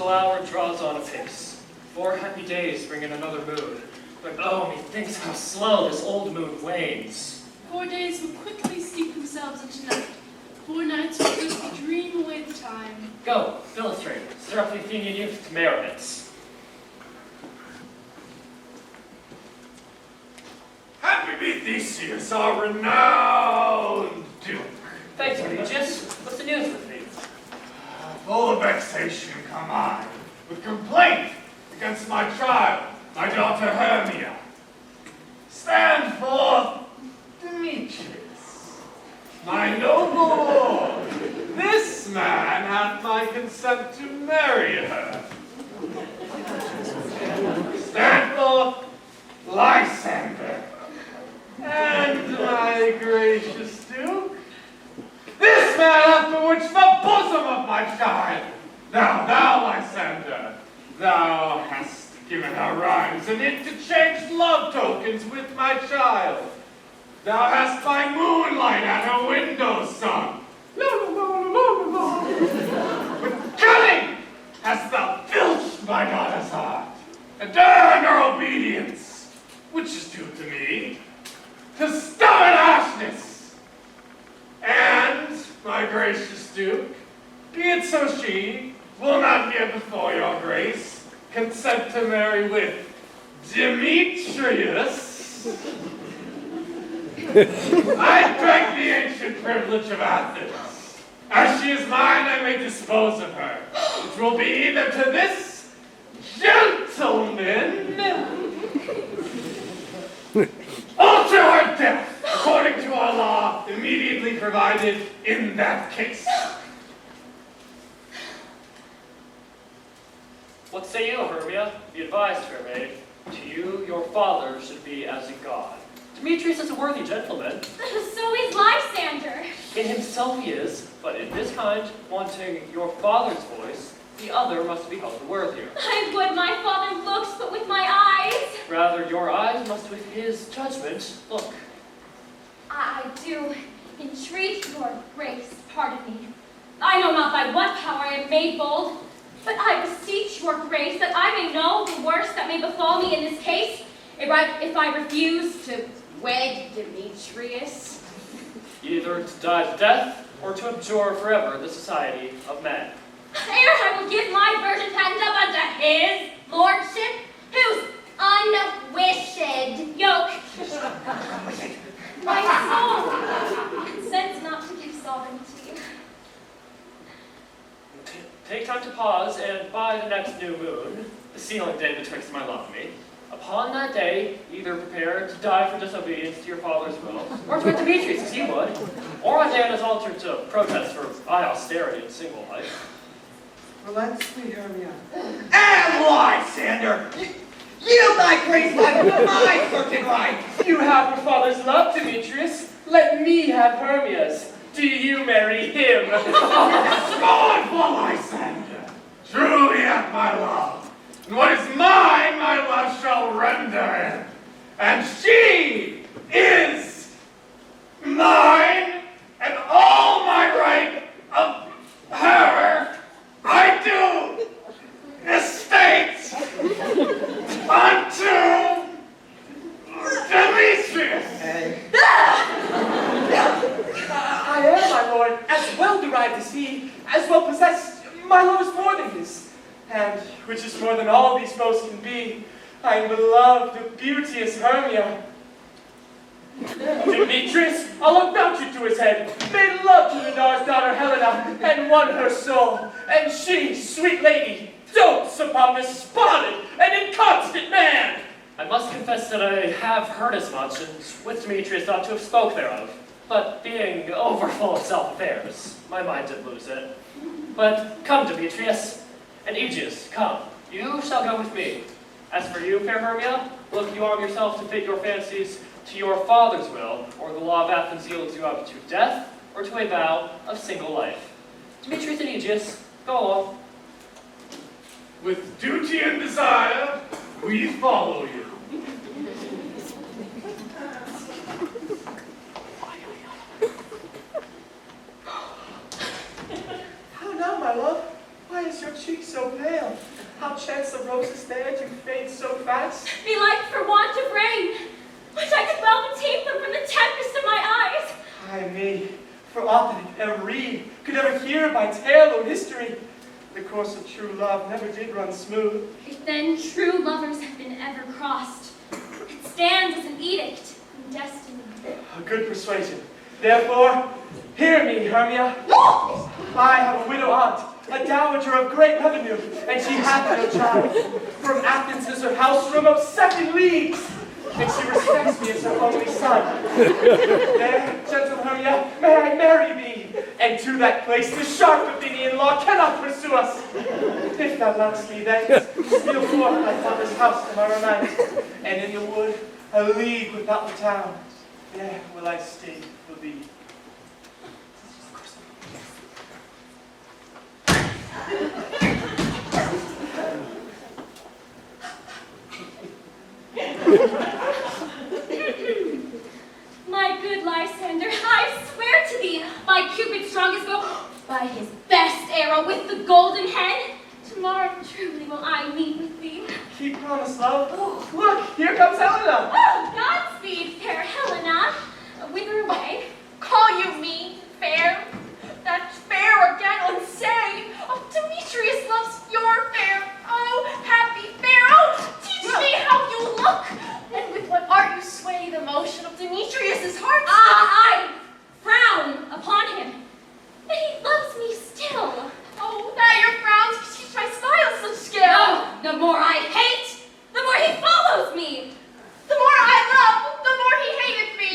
dull hour draws on apace. 4 happy days bring in another moon. But oh, methinks how slow this old moon wanes. 4 days will quickly steep themselves into night. 4 nights will quickly dream away the time. Go, illustrate, stir up the Athenian youth to merriments. Happy be Theseus, our renowned Duke. Thanks, Aegeus. What's the news with thee? Full of vexation come I, with complaint against my child, my daughter Hermia. Stand forth, Demetrius, my noble lord. This man hath my consent to marry her. Stand forth, Lysander, and my gracious Duke. This man hath bewitched the bosom of my child. Thou, Lysander, thou hast given her rhymes and interchanged love tokens with my child. Thou hast by moonlight at her window sung. With cunning hast thou filched my daughter's heart, and earned her obedience, which is due to me, to stubborn harshness. And, my gracious Duke, be it so she will not here before your grace consent to marry with Demetrius, I beg the ancient privilege of Athens. As she is mine, I may dispose of her, which will be either to this gentleman or to her death, according to our law immediately provided in that case. What say you, Hermia? Be advised, fair maid. To you, your father should be as a god. Demetrius is a worthy gentleman. So is Lysander. In himself he is, but in this kind, wanting your father's voice, the other must be held the worthier. I would my father looks, but with my eyes. Rather, your eyes must with his judgment look. I do entreat your grace, pardon me. I know not by what power I am made bold, but I beseech your grace that I may know the worst that may befall me in this case, if I refuse to wed Demetrius. Either to die to death, or to abjure forever the society of men. Ere I will give my virgin hand up unto his lordship, whose unwished yoke my soul consents not to give sovereignty. Take time to pause, and by the next new moon, the sealing day betwixt my love and me, upon that day, either prepare to die for disobedience to your father's will, or to wed Demetrius as you would, or on Diana's altar to protest for high austerity and single life. Relent, sweet Hermia. And Lysander, yield thy grace by my certain right. You have your father's love, Demetrius. Let me have Hermia's. Do you marry him? Scornful Lysander, truly hath my love, and what is mine, my love shall render him, and she is mine, and all my right of her I do estate unto Demetrius. I am, my lord, as well derived as he, as well possessed. My love is more than his, and which is more than all these boasts can be, I am beloved of beauteous Hermia. Demetrius, I'll look vouch you to his head, made love to Didar's daughter Helena, and won her soul. And she, sweet lady, dotes upon this spotted and inconstant man. I must confess that I have heard as much, and with Demetrius ought to have spoke thereof. But being overfull of self-affairs, my mind did lose it. But come, Demetrius, and Aegeus, come, you shall go with me. As for you, fair Hermia, look you arm yourself to fit your fancies to your father's will, or the law of Athens yields you up to death, or to a vow of single life. Demetrius and Aegeus, go along. With duty and desire, we follow you. How now, my love? Why is your cheek so pale? grass. belike for want of rain, which I could well keep them from the tempest of my eyes. Ay me, for aught that I could ever read, could ever hear by tale or history, the course of true love never did run smooth. If then true lovers have been ever crossed, it stands as an edict from destiny. A good persuasion. Therefore, hear me, Hermia. I have a widow aunt, a dowager of great revenue, and she hath no child. From Athens is her house remote 7 leagues, and she respects me as her only son. There, gentle Hermia, may I marry thee, and to that place the sharp Athenian law cannot pursue us. If thou lovest me, then steal forth thy father's house tomorrow night, and in the wood, a league without the town, there will I stay for thee. My good Lysander, I swear to thee, by Cupid's strongest bow, by his best arrow with the golden head, tomorrow truly will I meet with thee. Keep promise, love. Oh, look, here comes Helena. Oh, Godspeed, fair Helena. Whither away? Call you me fair? That fair again unsay. Oh, Demetrius loves your fair. Oh, happy fair. Oh, teach me how you look. And with what art you sway the motion of Demetrius's heart. I frown upon him. But he loves me still. Oh, that your frowns teach my style such skill. No, the more I hate, the more he follows me. The more I love, the more he hated me.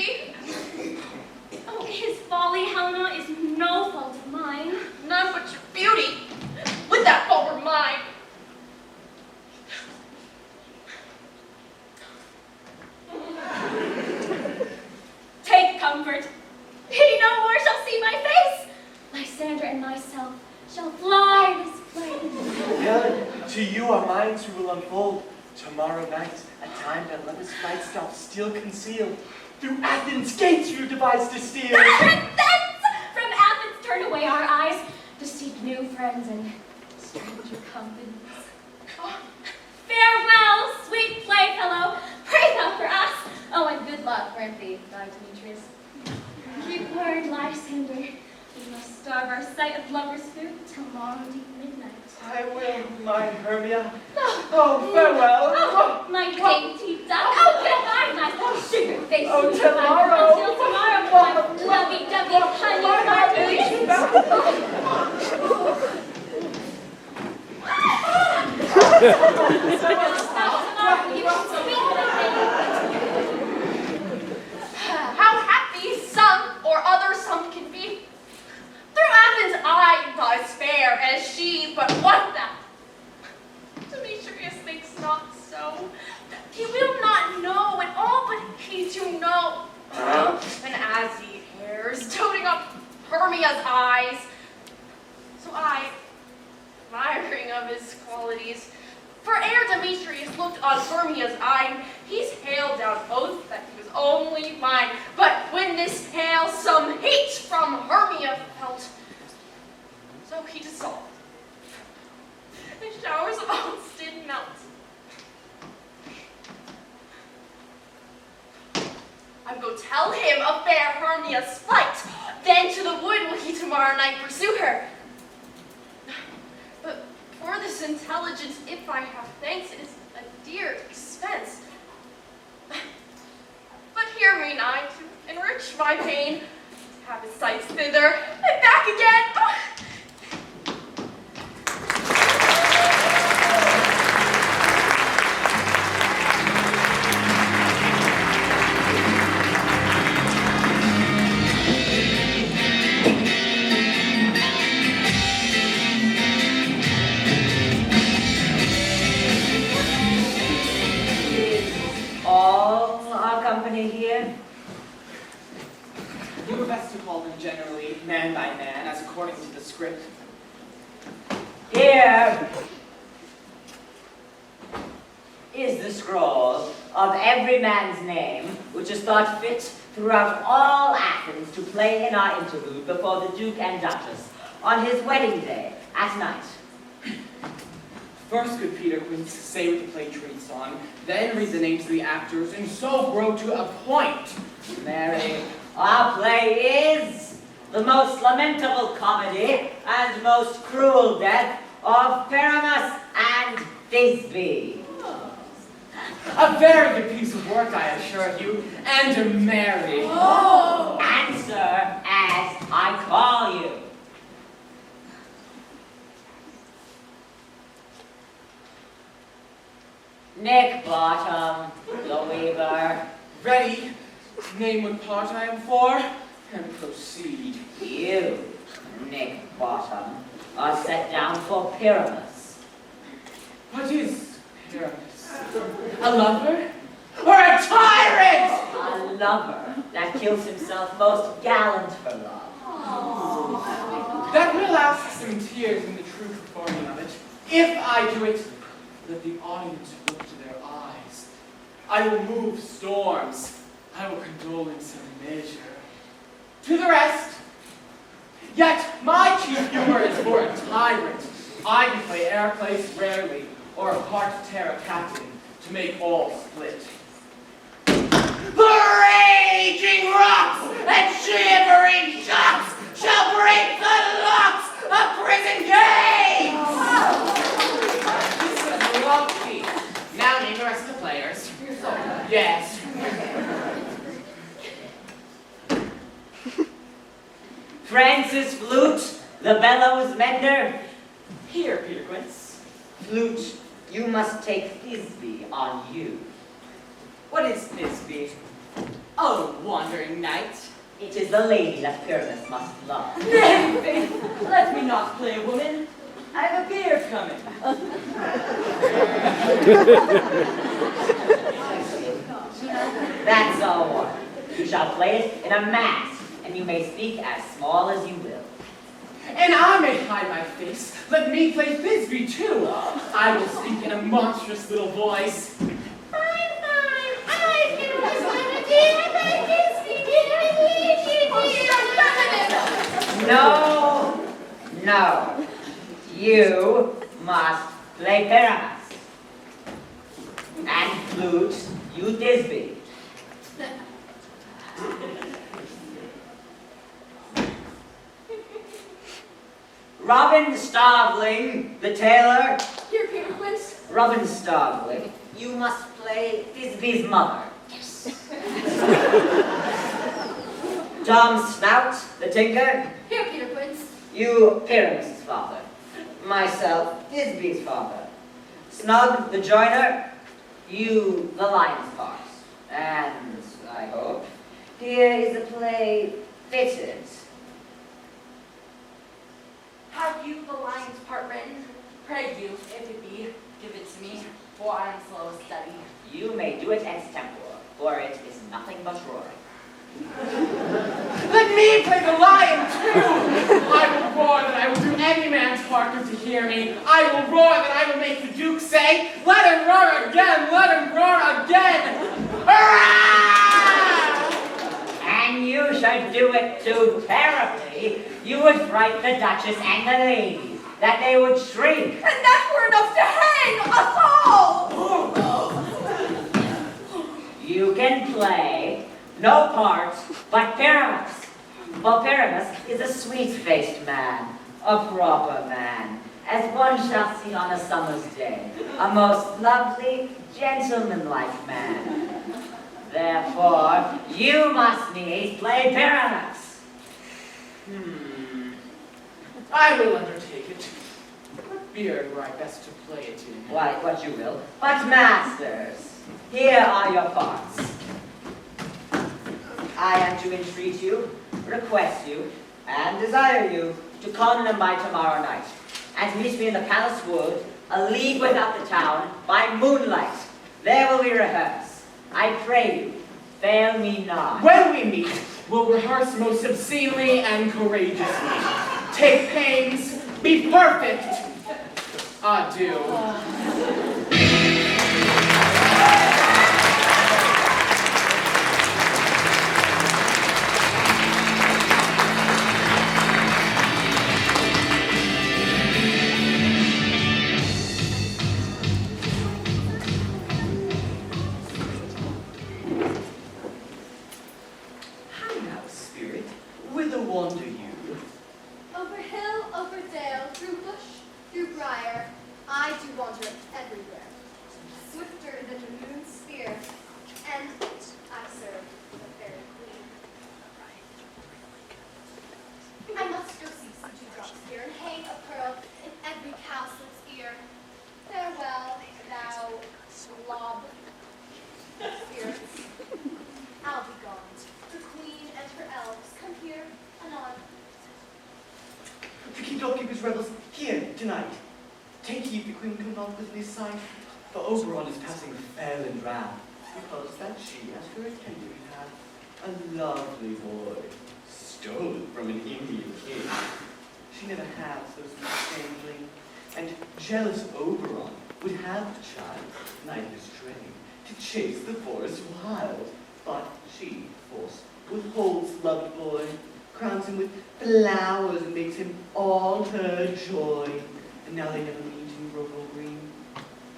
Oh, his folly, Helena, is no fault of mine. None but your beauty. Would that fault were mine. Take comfort. He no more shall see my face. Lysander and myself shall fly this flame. Helen, to you our minds we will unfold. Tomorrow night, a time that lovers' flight stealth still concealed. Through Athens' gates you devise to steal. Thence from Athens turn away our eyes to seek new friends and stranger companies. Farewell, sweet playfellow. Pray thou for us. Oh, and good luck grant thee, thy Demetrius. Keep word, Lysander. We must starve our sight of lovers' food till morrow deep midnight. I will, my Hermia. Oh, farewell. Oh, my dainty duck. Oh, goodbye, my sugar face. Oh, tomorrow. Until tomorrow, my lovey-dovey honey How happy some or other some can be. Through Athens I am as fair as she, but what that? Demetrius thinks not so. He will not know at all, but he do know. And as he errs, toting up Hermia's eyes, so I, admiring of his qualities, for ere Demetrius looked on Hermia's eye, he's hailed down oath that he was only mine. But when this hail some hate from Hermia felt, so he dissolved. The showers of oats did melt. I go tell him of fair Hermia's flight, then to the wood will he tomorrow night pursue her. But for this intelligence, if I have thanks, it is a dear expense. But hear me nigh to enrich my pain, to have his sights thither and back again. All our company here? You were best to call them generally, man by man, as according to the script. Here is the scroll of every man's name, which is thought fit throughout all Athens to play in our interlude before the Duke and Duchess on his wedding day at night. First, good Peter Quince, say what the play treats on, then read the names of the actors, and so grow to a point. Mary, our play is the most lamentable comedy and most cruel death of Pyramus and Thisbe. A very good piece of work, I assure you, and a merry. Oh. Answer as I call you. Nick Bottom, the weaver. Ready, name what part I am for, and proceed. You, Nick Bottom, are set down for Pyramus. What is Pyramus? A lover? Or a tyrant? A lover that kills himself most gallant for love. That will ask some tears in the true performing of it. If I do it, let the audience look to their eyes. I will move storms. I will condole in some measure. To the rest. Yet my chief humor is for a tyrant. I can play air plays rarely, or a part terra captain to make all split. The raging rocks and shivering shocks shall break the locks of prison gates! This is lovely. Now name the rest of the players. Yes. Francis Flute, the bellows mender. Here, Peter Quince. Flute, you must take Thisbe on you. What is Thisbe? Oh, wandering knight. It is the lady that Pyramus must love. Nay, faith, let me not play a woman. I have a beer coming. That's all right. You shall play it in a mask, and you may speak as small as you will. And I may hide my face. Let me play Thisbe too. I will speak in a monstrous little voice. No, no. You must play Pyramus. And Flute, you Thisbe. Robin Starveling, the tailor. Here, Peter Quince. Robin Starveling, you must play Thisbe's mother. Yes. Tom Snout, the tinker. Here, Peter Quince. You, Pyramus' father. Myself, Thisbe's father. Snug, the joiner. You, the lion's part. And, I hope, here is the play fitted. Have you the lion's part written? Pray you, if it be, give it to me, for I am slow of study. You may do it extempore, for it is nothing but roaring. Let me play the lion too! I will roar that I will do any man's hearken to hear me. I will roar that I will make the Duke say, let him roar again, let him roar again! Hurrah! And you should do it too terribly. You would fright the Duchess and the ladies, that they would shriek. And that were enough to hang us all! You can play no part but Pyramus. For Pyramus is a sweet-faced man, a proper man, as one shall see on a summer's day, a most lovely, gentlemanlike man. Therefore, you must needs play Pyramus. I will undertake it. What beard were I best to play it in? Why, what you will. But masters, here are your parts. I am to entreat you, request you, and desire you to come by tomorrow night, and meet me in the palace wood, a league without the town, by moonlight. There will we rehearse. I pray you, fail me not. When we meet, we'll rehearse most obscenely and courageously. Take pains, be perfect. Adieu. lovely sight, for Oberon is passing fair and round, because that she, as her attendant, had a lovely boy, stolen from an Indian king. She never had so sweet a changeling, and jealous Oberon would have the child, nightly straying, to chase the forest wild. But she, force, withholds loved boy, crowns him with flowers, and makes him all her joy. And now they never meet in grove or green,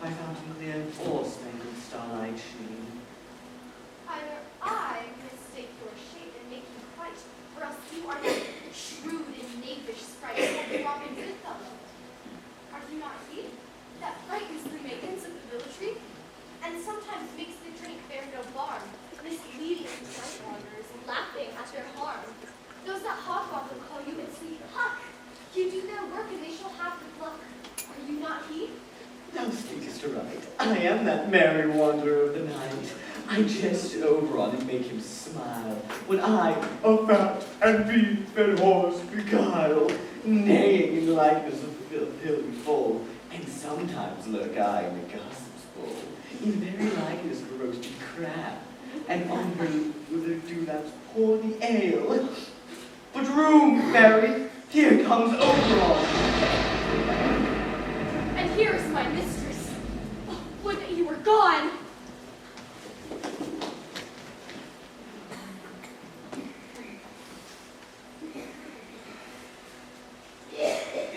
by fountain clear or spangled starlight sheen. Either I mistake your shape and make you quite, or else you are not shrewd and knavish sprite, like Robin Goodfellow. Are you not he, that frightens the maidens of the village, and sometimes makes the drink bear no barm, misleading the night wanderers, laughing at their harm? Those that hobgoblin call you in sweet Puck. You do their work and they shall have the pluck. Are you not he? Thou speakest right. I am that merry wanderer of the night. I jest Oberon and make him smile, when I, a fat and beef-fed horse, beguile, neighing in likeness of hilly foal, and sometimes lurk I in the gossip's bowl, in very likeness of a roasted crab, and on her dewlaps pour the ale. But room, Mary, here comes Oberon. And here is my mistress. Oh, would that you were gone.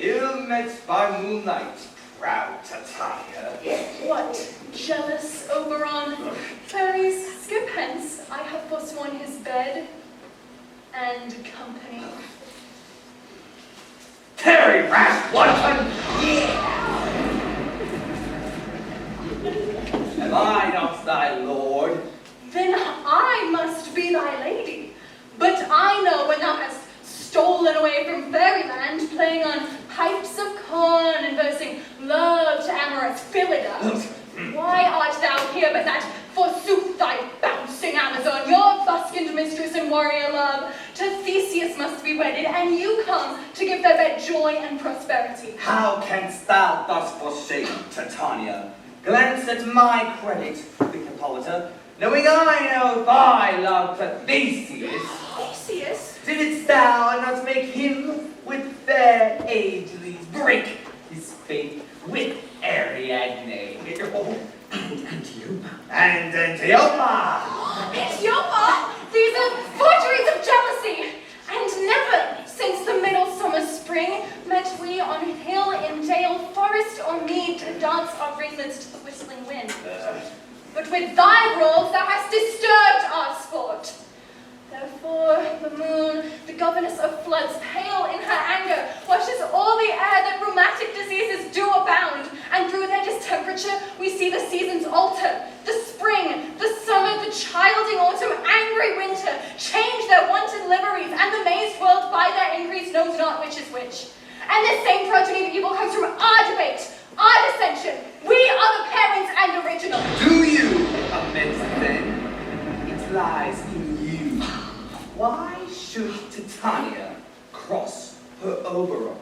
Ill met by moonlight, proud Titania. What, jealous Oberon? Fairies, skip hence. I have forsworn his bed and company. Terry rash wanton! Am I not thy lord? Then I must be thy lady. But I know when thou hast stolen away from fairyland, playing on pipes of corn and versing love to amorous Phillida. Why art thou here but that, forsooth, thy bouncing Amazon, your buskined mistress and warrior love, to Theseus must be wedded, and you come to give their bed joy and prosperity? How canst thou thus forsake Titania? Glance at my credit, Quick Hippolyta, knowing I know thy love to Theseus. Theseus? Didst thou not make him with fair Aegiles break his faith with Ariadne? And Antiopa. And Antiopa! Antiopa! These are forgeries of jealousy! And never, since the middle summer spring, met we on hill, in dale, forest, or mead to dance our ringlets to the whistling wind. But with thy rules thou hast disturbed our sport. Therefore, the moon, the governess of floods, pale in her anger, washes all the air that rheumatic diseases do abound, and through their distemperature we see the seasons alter. The spring, the summer, the childing autumn, angry winter, change their wonted liveries, and the mazed world by their increase knows not which is which. And this same progeny of evil comes from our debate, our dissension. We are the parents and original. Do you admit then it lies in you? Why should Titania cross her Oberon?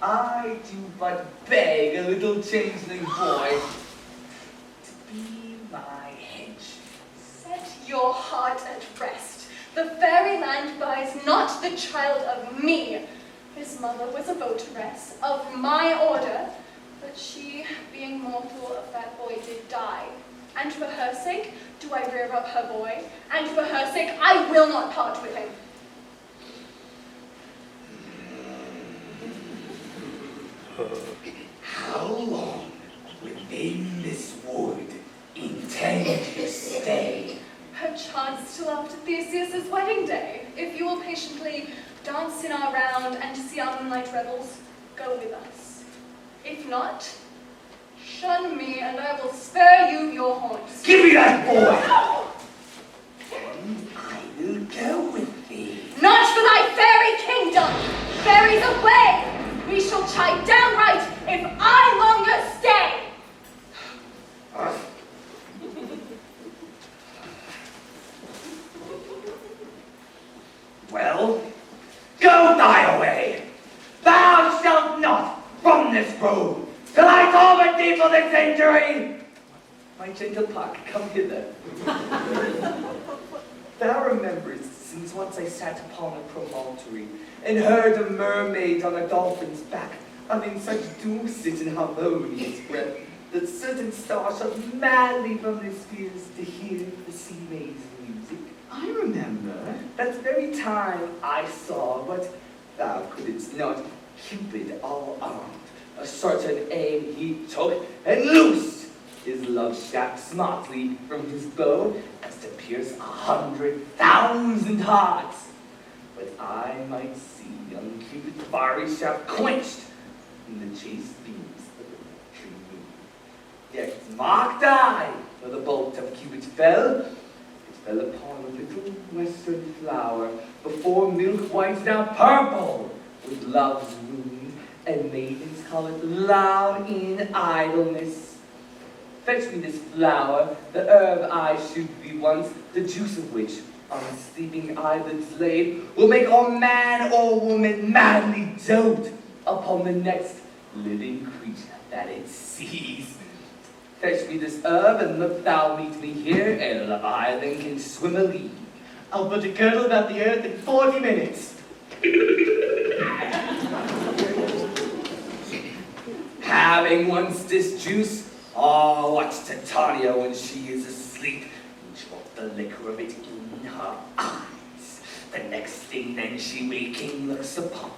I do but beg a little changeling boy to be my hedge. Set your heart at rest. The fairyland buys not the child of me. His mother was a votaress of my order, but she, being mortal of that boy, did die. And for her sake do I rear up her boy, and for her sake I will not part with him. How long within this wood intend you stay? Perchance till after Theseus' wedding day, if you will patiently dance in our round and see our moonlight revels, go with us. If not, shun me, and I will spare you your haunts. Give me that boy! Then I will go with thee. Not for thy fairy kingdom! Fairies away! We shall chide downright if I longer stay! Well, go thy way. Thou shalt not from this road till I torment thee for this gentle Puck, come hither. Thou rememberest, since once I sat upon a promontory, and heard a mermaid on a dolphin's back, uttering such dulcet and harmonious breath, that certain stars shot madly from their spheres to hear the sea maid's music. I remember. That very time I saw what thou couldst not, Cupid all armed. A certain aim he took, and loosed his love shaft smartly from his bow, as to pierce 100,000 hearts. But I might see young Cupid's fiery shaft quenched in the chaste beams of the wintry moon. Yet marked I, where the bolt of Cupid fell. It fell upon a little western flower, before milk white, now purple with love's wound, and maidens call it loud in idleness. Fetch me this flower, the herb I should be once, the juice of which, on sleeping eyelids laid, will make all man or woman madly dote upon the next living creature that it sees. Fetch me this herb, and look thou meet me here, ere Leviathan can swim a league. I'll put a girdle about the earth in 40 minutes. Having once this juice, oh, watch Titania when she is asleep, and drop the liquor of it in her eyes. The next thing then she waking looks upon,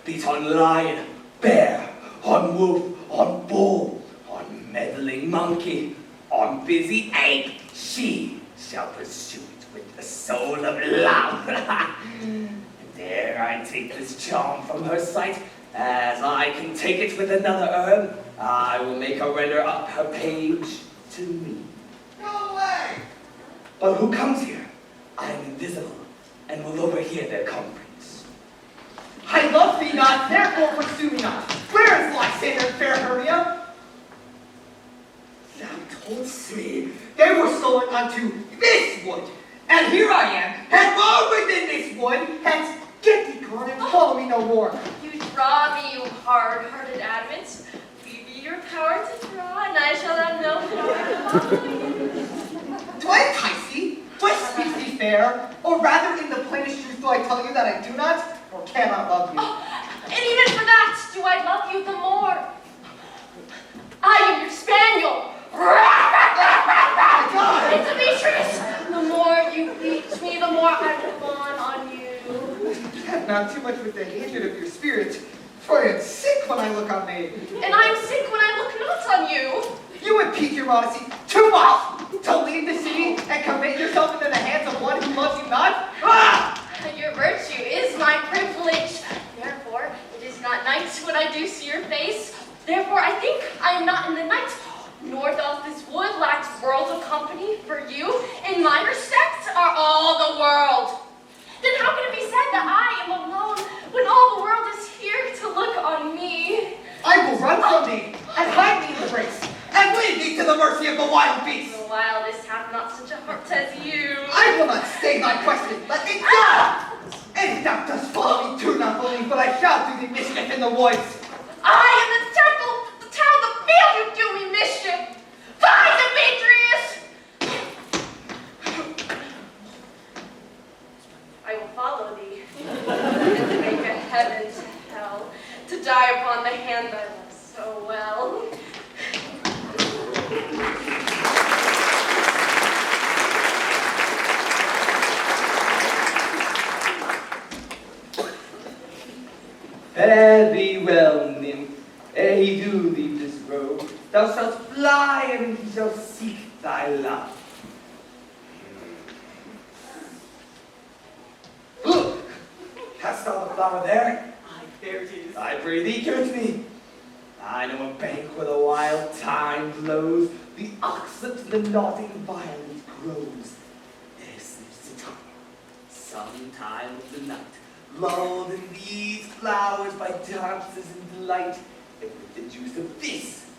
be it on lion, bear, on wolf, on bull, on meddling monkey, on busy ape, she shall pursue it with the soul of love. And there I take this charm from her sight, as I can take it with another herb. I will make her render up her page to me. No way! But who comes here? I am invisible, and will overhear their conference. I love thee not, therefore pursue me not. Where is Lysander and fair Hermia? Thou toldst me they were stolen unto this wood, and here I am, headlong within this wood, hence get thee gone and follow me no more. You draw me, you hard-hearted adamant. Leave me your power to draw, and I shall have no power to follow you. Do I entice thee? Do I speak thee fair? Or rather, in the plainest truth, do I tell you that I do not or cannot love you? Oh, and even for that, do I love you the more? I am your spaniel. And Demetrius, the more you beat me, the more I will fawn on you. Have not too much with the hatred of your spirit, for I am sick when I look on me. And I am sick when I look not on you. You impede your modesty too much to leave the city and commit yourself into the hands of one who loves you not. Ah! Your virtue is my privilege. Therefore, it is not night when I do see your face. Therefore, I think I am not in the night. Nor does this wood lack worlds of company, for you, in my respect, are all the world. Then how can it be said that I am alone when all the world is here to look on me? I will run from thee and hide thee in the brakes and leave thee to the mercy of the wild beasts. The wildest hath not such a heart as you. I will not stay thy question. Let me go. And if thou dost follow me, do not believe, but I shall do thee mischief in the woods. I am the temple, the town, the field, you do me mischief. Fie, Demetrius! I will follow thee, and make a heaven to hell, to die upon the hand I love so well. Fare thee well, nymph, ere he do leave this road. Thou shalt fly, and he shall seek thy love. Look! Hast thou the flower there? Aye, there it is. I pray thee, give it to me. I know a bank where the wild thyme blows, the oxlet to the nodding violet grows. There sleeps Titania, sometime of the night, lulled in these flowers by dances and delight, and with the juice of this,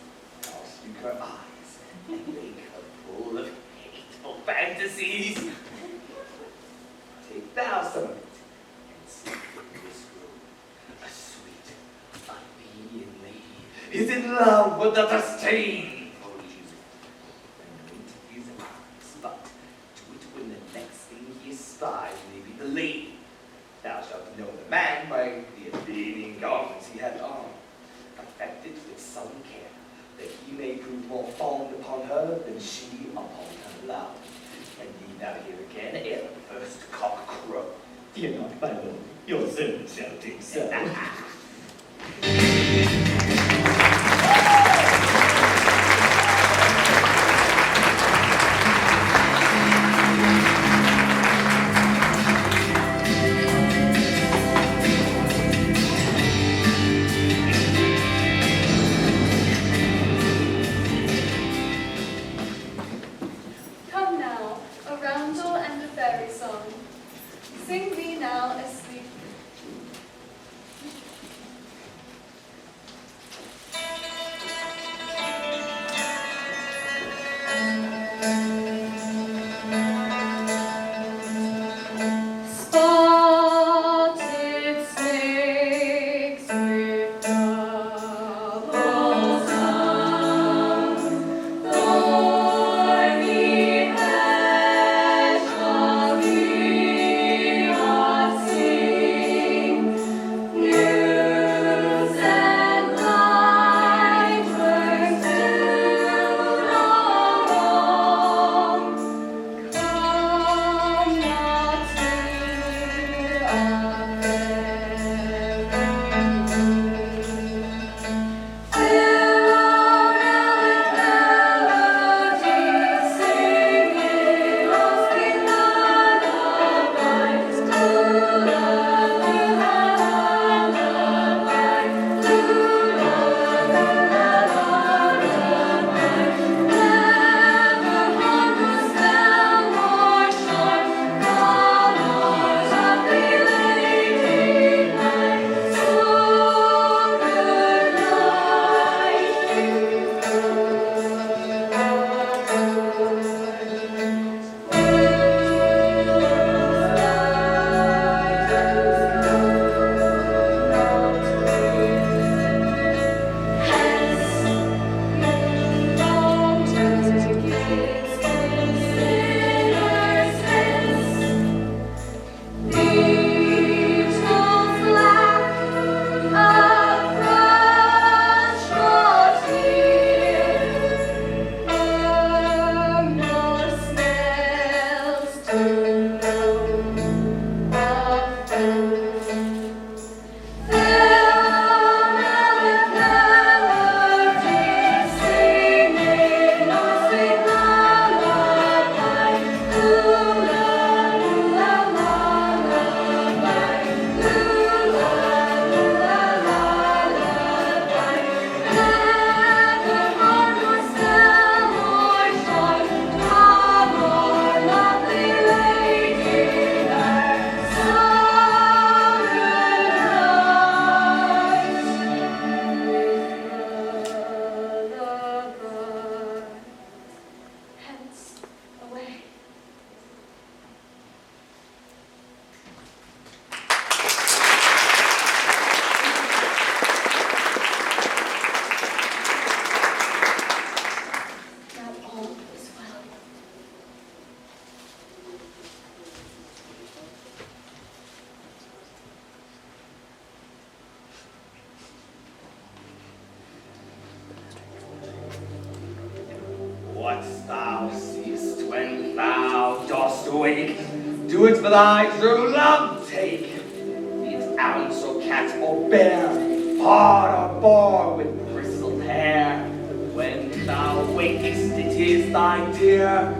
I'll streak her eyes and make her full of hateful fantasies. Take thou some of it, and sleep in this room. A sweet, obedient lady is in love with the disdain for music. And lady. Thou shalt know the man by the Athenian garments he hath on, affected with some care, that he may prove more fond upon her than she upon her love. And be thou here again ere the first cock crow. Fear not, my lord, your servant shall do so. Come now, a roundel and a fairy song. Sing we now a sleep. Spotted snakes with double tongue, thorny hedgehogs we are sing, news and light works do along. Come not to a What thou seest when thou dost awake, do it for thy true love take. Be it ounce or cat or bear, hard or boar with bristled hair. When thou wakest, it is thy dear.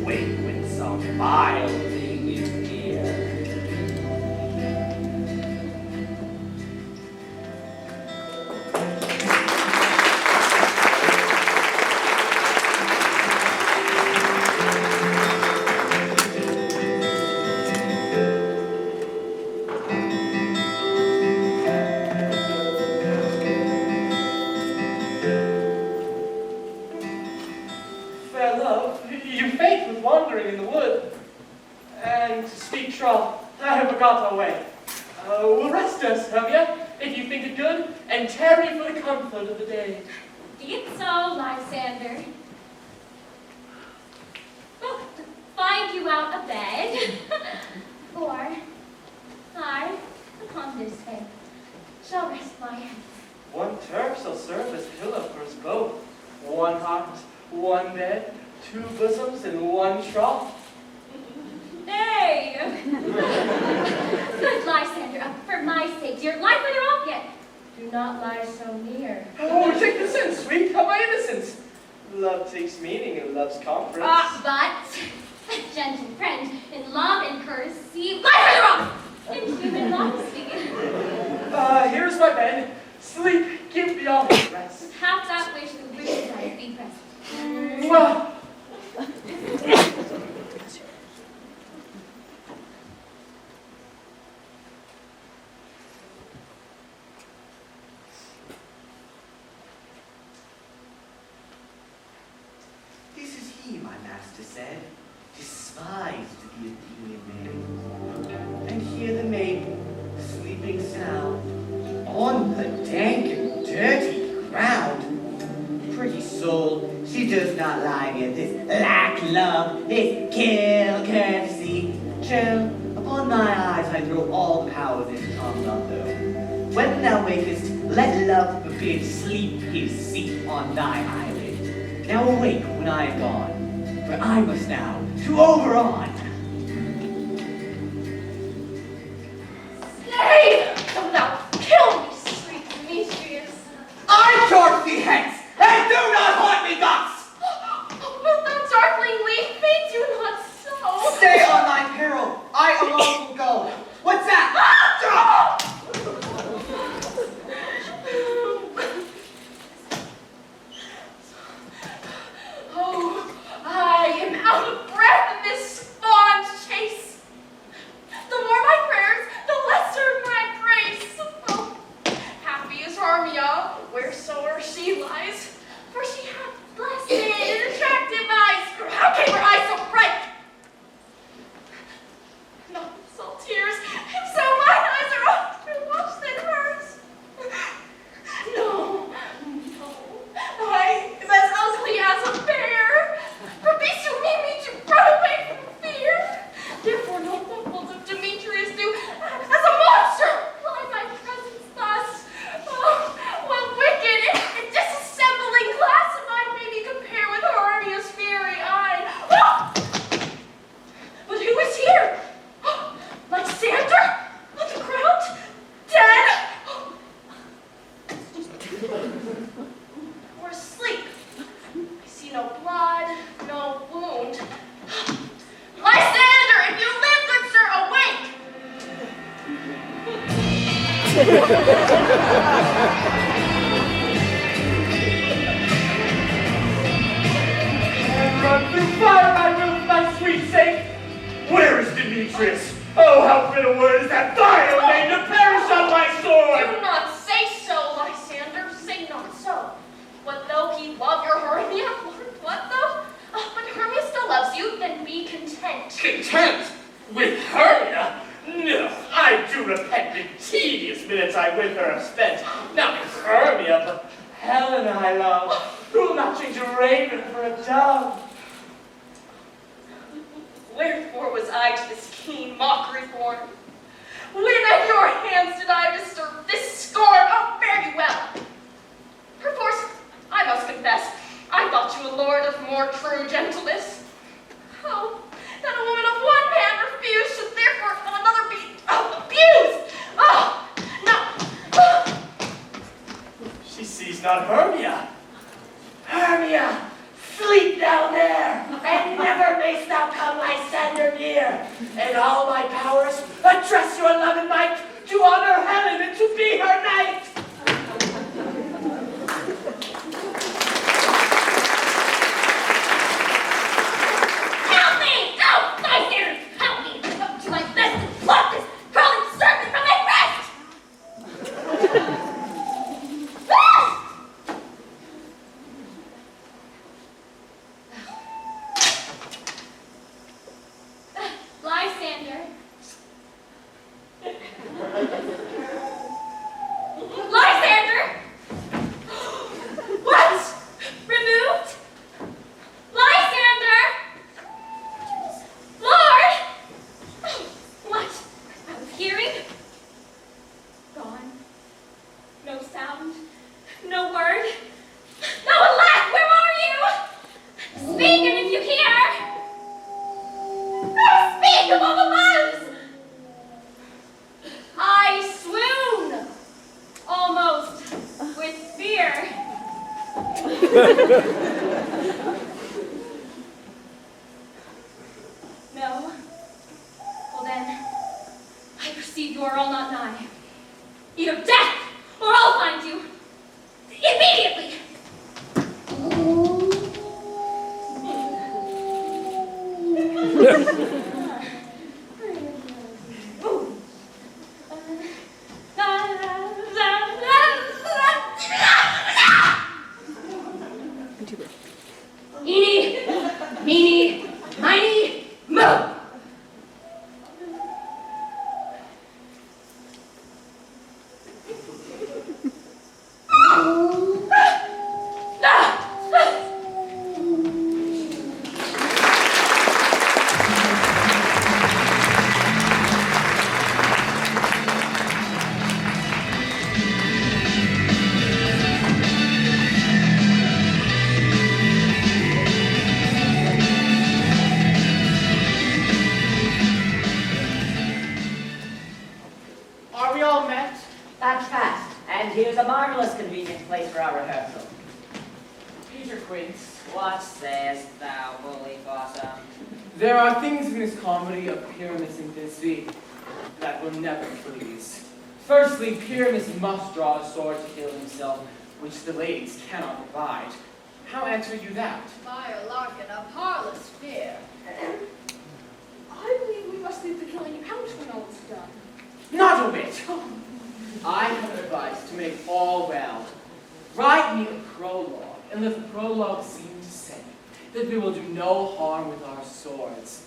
Wake when some vile thing is near. Fair love, you faint with wandering in the wood. And to speak troth, I have forgot our way. We'll rest us, have ya, if you think it good, and tarry for the comfort of the day. Be it so, Lysander. Look, find you out a bed. Or upon this head shall rest my hand. One Turk shall serve as pillow for us both. One heart, one bed, two bosoms, and one trough. Nay! Good Lysander, for my sake, dear, lie further off yet. Do not lie so near. Oh, take this in, sweet, of my innocence. Love takes meaning in love's conference. But, gentle friend, in love and courtesy, lie further off! In human modesty. Here's my bed. Sleep, give me all the rest. Half that wish the wish I be present. Mwah. This is he, my master said, despised the Athenian maid. And here the maid, sleeping sound, on the dank and dirty ground. Pretty soul, she does not lie near this lack love, this kill courtesy. Chill, upon thy eyes I throw all powers into tongue not though. When thou wakest, let love forbid sleep his seat on thy eyelid. Now awake when I am gone, for I must now to Oberon. Nay! Don't thou kill me, sweet Demetrius. I charge thee hence, and do not haunt me thus! Wilt thou, darkling, leave me? Do not so. Stay on thy peril, I alone will go. What's that? Oh, I am out of breath in this fond chase. The more my prayers, the lesser my grace. Oh, happy is Hermia, wheresoever she lies, for she hath blessed and attractive eyes. How came her eyes so bright? Not salt tears, and so mine eyes are oftener washed than hers. No, I am as ugly as a bear. For beasts who meet me to run away from fear. Therefore no temples of Demetrius do as a monster fly my presence thus. Oh, what wicked and disassembling glass if I may be compared with Hermia's fiery eye. Oh! But who is here? Lysander? On the ground? Dead? Or asleep? I see no blood, no wound. Lysander, if you live, good sir, awake! And run through fire I will for thy sweet sake. Where is Demetrius? Oh, how fit a word is that vile name to perish on my sword! Do not say so, Lysander, say not so. What though he love your Hermia? What though? But Hermia still loves you, then be content. Content with Hermia? No, I do repent the tedious minutes I with her have spent. Not with Hermia, but Helen I love, who will not change a raven for a dove. Wherefore was I to this keen mockery born? When at your hands did I disturb this scorn? Oh, fare you well. Perforce, I must confess, I thought you a lord of more true gentleness. Oh, that a woman of one man refused should therefore of another be abused. Oh, no. She sees not Hermia. Hermia, sleep thou there, and never mayst thou come Lysander near. And all my powers address your love and might to honor Helen and to be her knight. Help me! No! Lysander, help me! Up to my best and pluck this crawling serpent from my breast! Lysander. Unspeakable abuse! I swoon, almost, with fear. No? Well then, I perceive you are all not nigh. Either death, or I'll find you. Immediately! Eeny, meeny, miny, mo! Are we all met? That's fast. And here's a marvelous convenient place for our rehearsal. Peter Quince, What sayest thou, bully bottom? there are things in this comedy of Pyramus and Thisbe that will never please. Firstly, Pyramus must draw a sword to kill himself, which the ladies cannot provide. How answer you that? Fire, Larkin, a parlous fear. I believe we must leave the killing out when all is done. Not a bit. I have advice to make all well. Write me a prologue, and let the prologue seem to say that we will do no harm with our swords.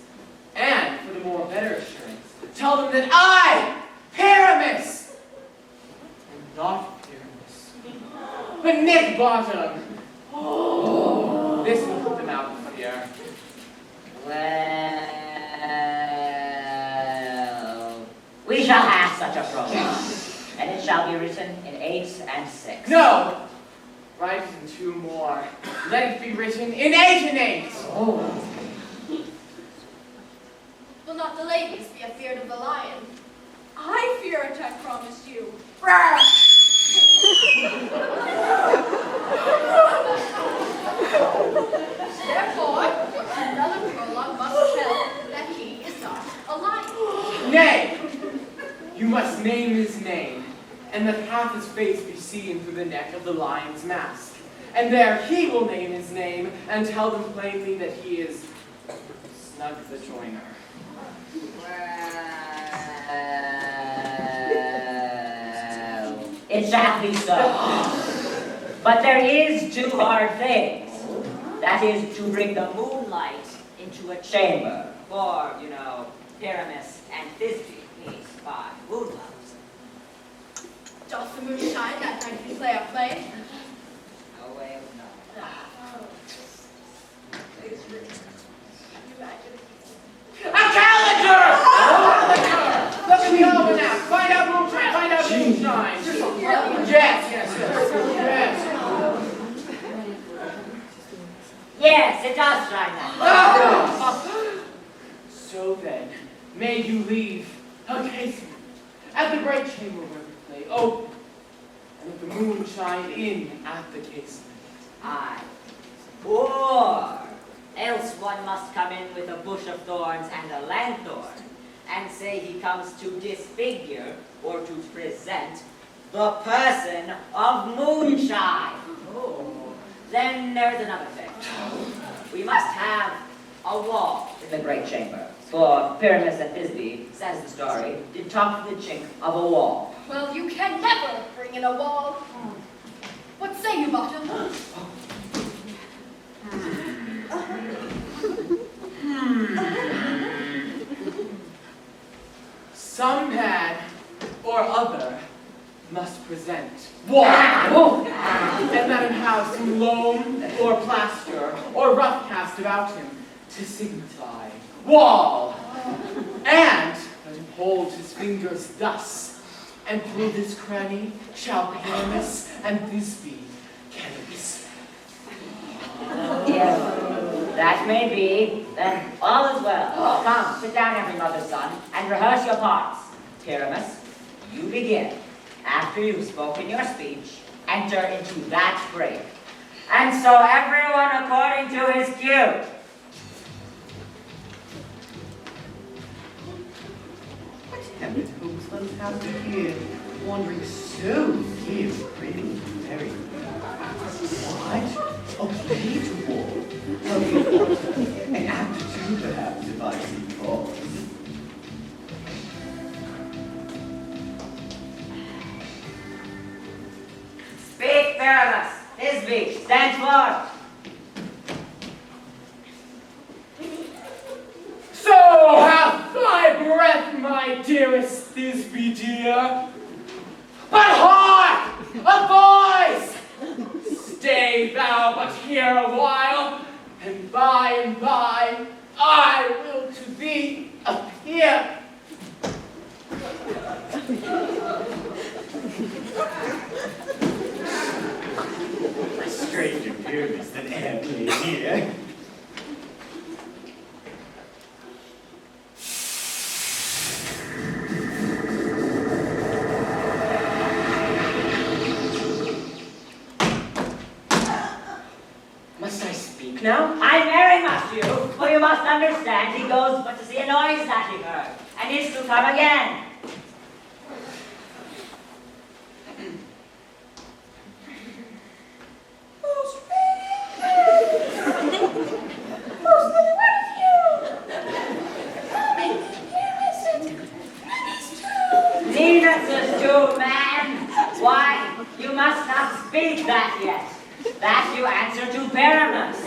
And, for the more better assurance, tell them that I, Pyramus, am not Pyramus, but Nick Bottom. This will put them out of fear. Well, we shall have such a prologue, and it shall be written in 8 and 6. No! Write in 2 more. Let it be written in 8 and 8. Oh. Will not the ladies be afeard of the lion? I fear it, I promise you. Therefore, another prologue must tell that he is not a lion. Nay! You must name his name, and let half his face be seen through the neck of the lion's mask. And there he will name his name, and tell them plainly that he is Snug the Joiner. Well, it shall be so. But there is 2 hard things. That is to bring the moonlight into a chamber. For, you know, Pyramus and Thisbe meet by moonlight. Doth the moon shine that night we play our play? No way of knowing. A calendar! Look at the almanac. Find out moonshine. Find out moonshine. Yes. Yes, it does shine that way. So then, may you leave a casement at the great chamber where we play open, and let the moon shine in at the casement. Aye. Or else one must come in with a bush of thorns and a lanthorn, and say he comes to disfigure or to present the person of moonshine. Oh. Then there's another thing. We must have a wall in the great chamber. For Pyramus and Thisbe, says the story, did talk to the chink of a wall. Well, you can never bring in a wall. What say you, Bottom? Some man or other must present wall. And let him have some loam or plaster or rough cast about him to signify wall. And let him hold his fingers thus, and through this cranny shall Pyramus and Thisbe cannabis. Yes, that may be, then all is well. So come, sit down, every mother's son, and rehearse your parts. Pyramus, you begin. After you've spoken your speech, enter into that break. And so everyone according to his cue. What timid hopes one has to hear, wandering so few, pretty, very what? A play to war? An act two, perhaps, if I see cause. Speak, Pyramus. Thisbe, stand forth. So hath thy breath, my dearest Thisbe dear. But hark! A voice! Stay thou but here a while, and by I will to thee appear. A strange appearance that e'er played here. Must I speak now? I very much you, for you must understand he goes but to see a noise that he heard, and is to come again. Needless to man, why, you must not speak that yet. That you answer to Pyramus.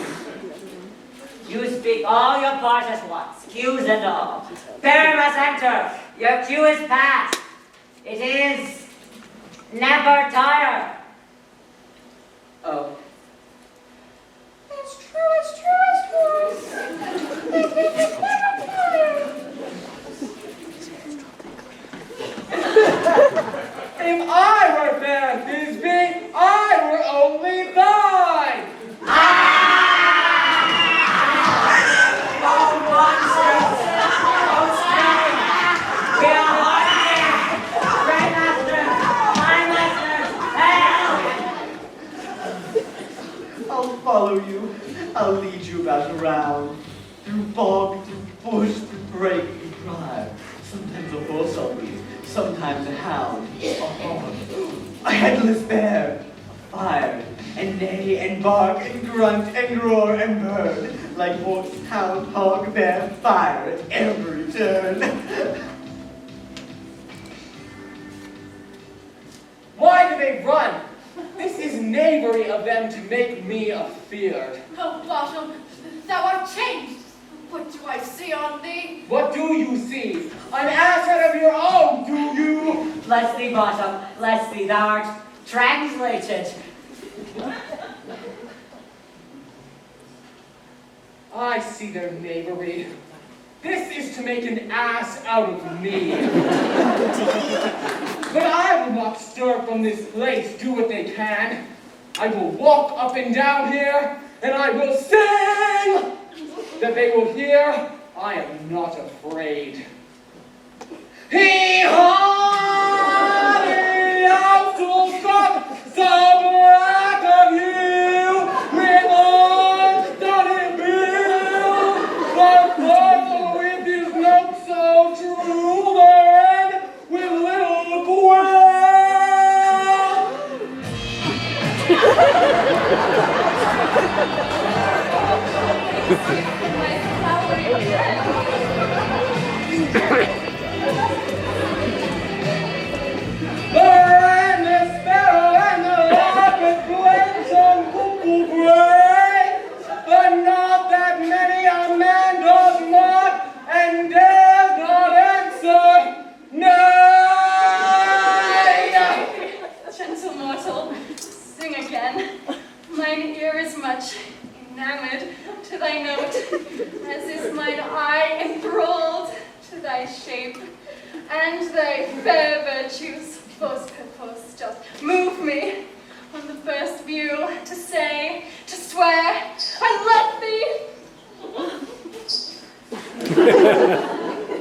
You speak all your parts at once, cues and all. Pyramus, enter. Your cue is past. It is never tire. Oh. It's true, it's never tire. If I were fair, Thisbe, I were only thine! Oh, monsters! Oh, snake! We are haunted! Great masters! My masters! Help! I'll follow you. I'll lead you about around. Through bog, through bush, through brake, through briar. Sometimes a horse I'll lead, sometimes a hound, a hog, a headless bear, a fire, and neigh and bark and grunt and roar and burn, like horse, hound, hog, bear, fire at every turn. Why do they run? This is knavery of them to make me afeard. Oh, Bottom, thou art changed. What do I see on thee? What do you see? An asset of your own, do you? Bless thee, Bottom, bless thee, thou art translated. I see their knavery. This is to make an ass out of me. But I will not stir from this place, do what they can. I will walk up and down here, and I will sing! That they will hear, I am not afraid. Hee-haw! The outdoor stop, some lack of you, with unstunning bill, but puzzle with his note so true, the end with little The wren, the sparrow, and the lark blends on cuckoo gray, but not that many a man does not and dares not answer nay. Gentle mortal, sing again. Mine ear is much enamored to thy note, as is mine eye enthralled to thy shape, and thy fair virtues, post per post, doth move me on the first view to say, to swear, and let thee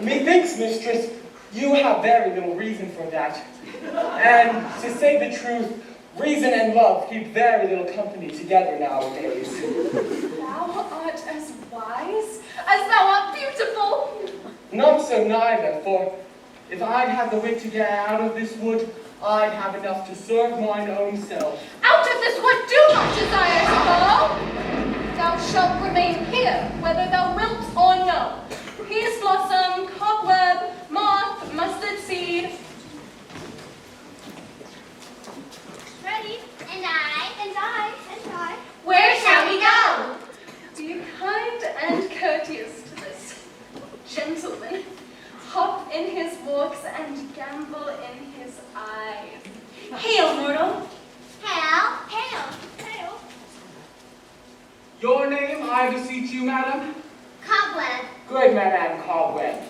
Methinks, mistress, you have very little reason for that. And to say the truth, reason and love keep very little company together nowadays. Thou art as wise as thou art beautiful. Not so neither, for if I'd had the wit to get out of this wood, I'd have enough to serve mine own self. Out of this wood do not desire to go. Thou shalt remain here, whether thou wilt or no. Peace blossom, cobweb, moth, mustard seed. Ready? And I. And I. And I. Where shall we go? Be kind and courteous to this gentleman. Hop in his walks and gamble in his eyes. Hail, mortal. Hail. Hail. Hail. Your name, I beseech you, madam? Cobweb. Good, Madame Cobweb.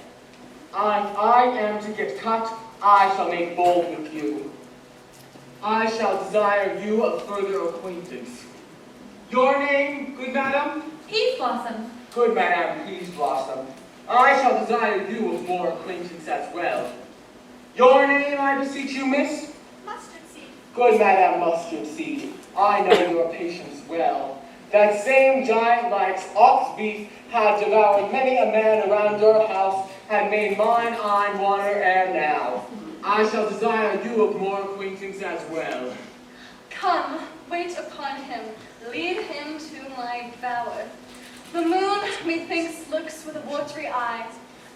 I am to get cut, I shall make bold with you. I shall desire you a further acquaintance. Your name, good madam? Peace blossom. Good Madame Peas Blossom. I shall desire you of more acquaintance as well. Your name, I beseech you, miss? Mustard seed. Good Madame Mustard Seed. I know your patience well. That same giant likes ox beef had devoured many a man around your house, had made mine eye water ere now. I shall desire you of more acquaintance as well. Come, wait upon him, lead him to my bower. The moon, methinks, looks with a watery eye,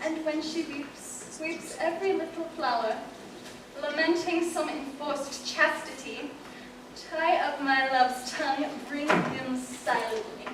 and when she weeps, sweeps every little flower, lamenting some enforced chastity. Tie up my love's tongue, bring him silently.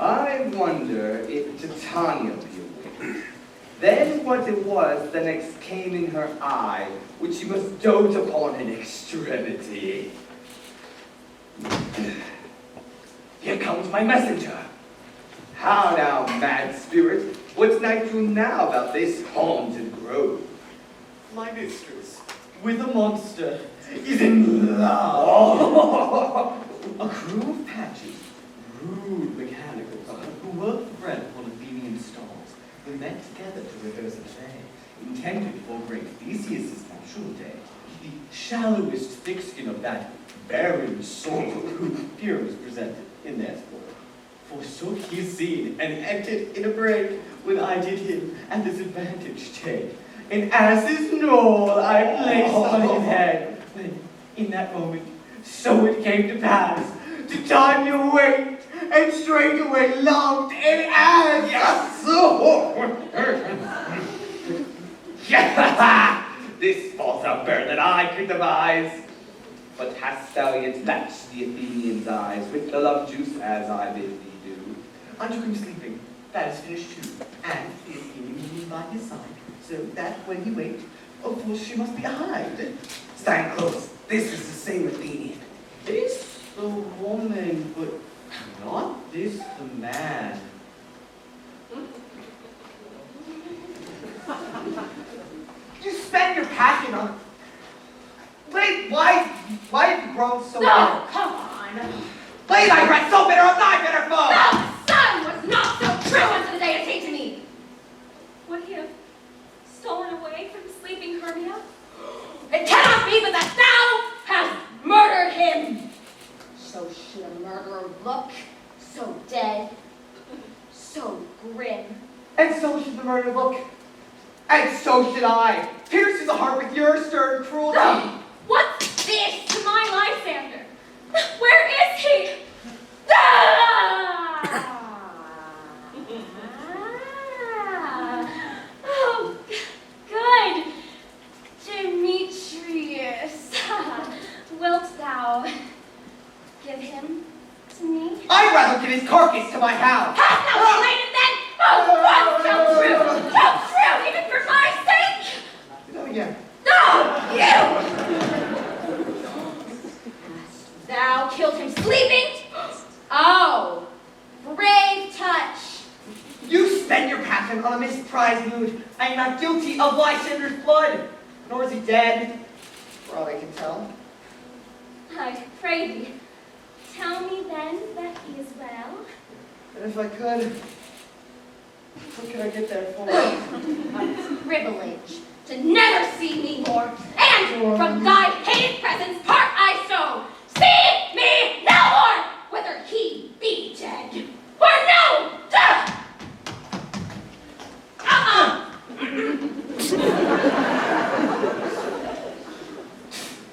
I wonder if Titania be awake. Then what it was that next came in her eye, which she must dote upon in extremity. Here comes my messenger. How now, mad spirit? What's night you now about this haunted grove? My mistress, with a monster, Is in love. A crew of patches, rude mechanicals, who work for bread upon Athenian stalls, were met together to rehearse a play, intended for great Theseus' natural day, the shallowest thick-skin of that barren sort who here was presented in their sport. Forsook his scene and entered in a break when I did him at this advantage take. An ass's knoll I placed on his head, when in that moment so it came to pass, Titania waked and straightway loved an ass. Yes, this falls out better than I could devise. But hast thou yet latched the Athenian's eyes with the love juice as I bid thee do? I took him sleeping, that is finished too, and the Athenian was by his side, so that when he waked, of course she must be a hide. Stand close. This is the same Athenian. This the woman, but not this the man. You spend your passion on. Wait, why have you grown so No, bitter? come on. Lay thy breath so bitter of thy bitter foe! The sun was not so true unto the day it came to me. Would he have stolen away from sleeping Hermia? It cannot be but that thou hast murdered him. So should a murderer look, so dead, so grim. And so should the murder look. And so should I. Pierce the heart with your stern cruelty. No. What's this to my Lysander? Where is he? Ah! Oh, good. Demetrius, wilt thou give him to me? I'd rather give his carcass to my hound. Hast thou slain him then? Oh, run, so true! So true, even for my sake! No, yeah. No, you! Hast thou killed him sleeping? on a misprized mood. I am not guilty of Lysander's blood, nor is he dead, for all I can tell. I pray thee, tell me then that he is well. And if I could, what could I get there for? A privilege to never see me more, and from thy hated presence part I so. See me no more, whether he be dead or no.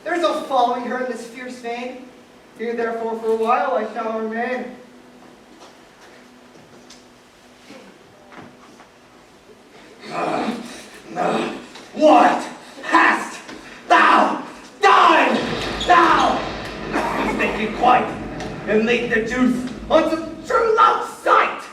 There's no following her in this fierce vein. Here, therefore, for a while I shall remain. What hast thou done? Thou hast taken quite and laid the juice on some true love sight.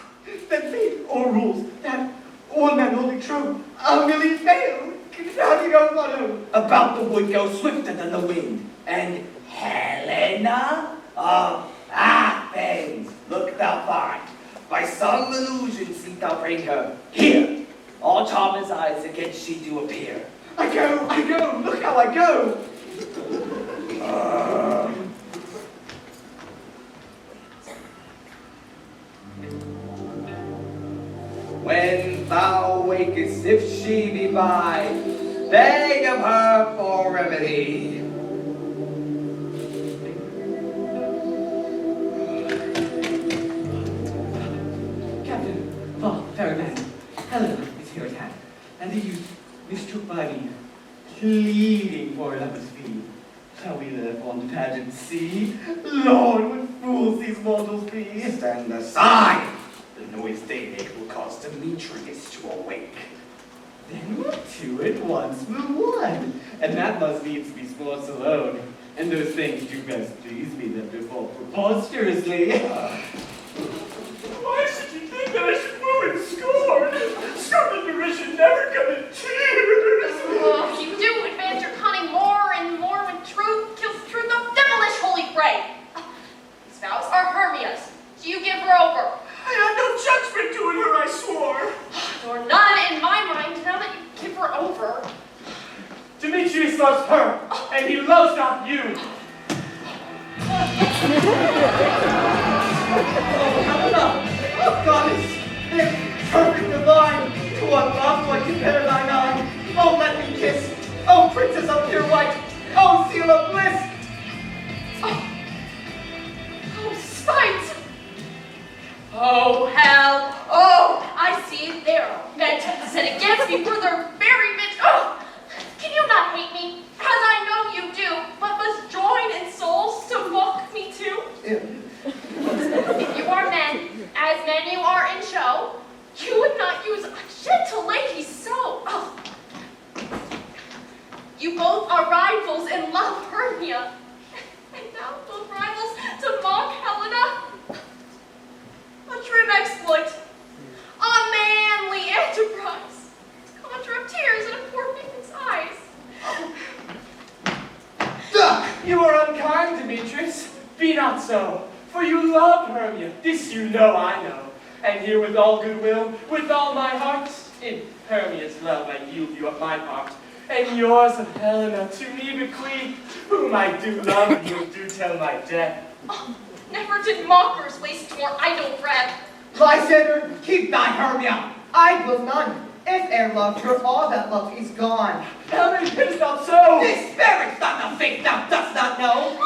That fate or rules, that one man only true, a million fail. How do you know what who? About the wood go swifter than the wind, and Helena of Athens, look thou find, by some illusion seek thou bring her here. All charmer's eyes against she do appear. I go, look how I go. When thou wakest, if she be by, beg of her for remedy. Captain, fair man, Helena is here at hand, and the youth mistook by me, pleading for a lover's fee. Shall we let on pageant see? Lord, what fools these mortals be! Stand aside! The noise they make will cause Demetrius to awake. Then we'll two at once will one, and that must needs be sports alone. And those things do best please me that befall preposterously. Why should you think that I should woo in scorn? Scorn and derision never come in tears. Oh, you do advance your cunning more and more when truth kills truth of devilish holy prey. These vows are Hermia's. Do you give her over? I had no judgment doing her, I swore. Nor none in my mind now that you give her over. Demetrius loves her, and he loves not you. Helena, oh goddess, if perfect divine, to what love do I compare thine eye? Oh, let me kiss, oh princess of pure white, oh seal of bliss. Oh, spite! Oh, hell! Oh, I see they are meant set against me for their very midst. Oh, can you not hate me? As I know you do, but must join in souls to mock me too? If you are men, as men you are in show, you would not use a gentle lady so. Oh. You both are rivals in love, Hermia, and now both rivals to mock Helena. A trim exploit, a manly enterprise, to conjure up tears in a poor maiden's eyes. You are unkind, Demetrius. Be not so, for you love Hermia. This you know, I know. And here with all goodwill, with all my heart, in Hermia's love I yield you up my part, and yours of Helena to me bequeath, whom I do love and will do till my death. Oh, never did mockers waste more idle breath. Lysander, keep thy Hermia, I will none. If e'er loved her, all that love is gone. Helen, it is not so. Disparage not the fate thou dost not know.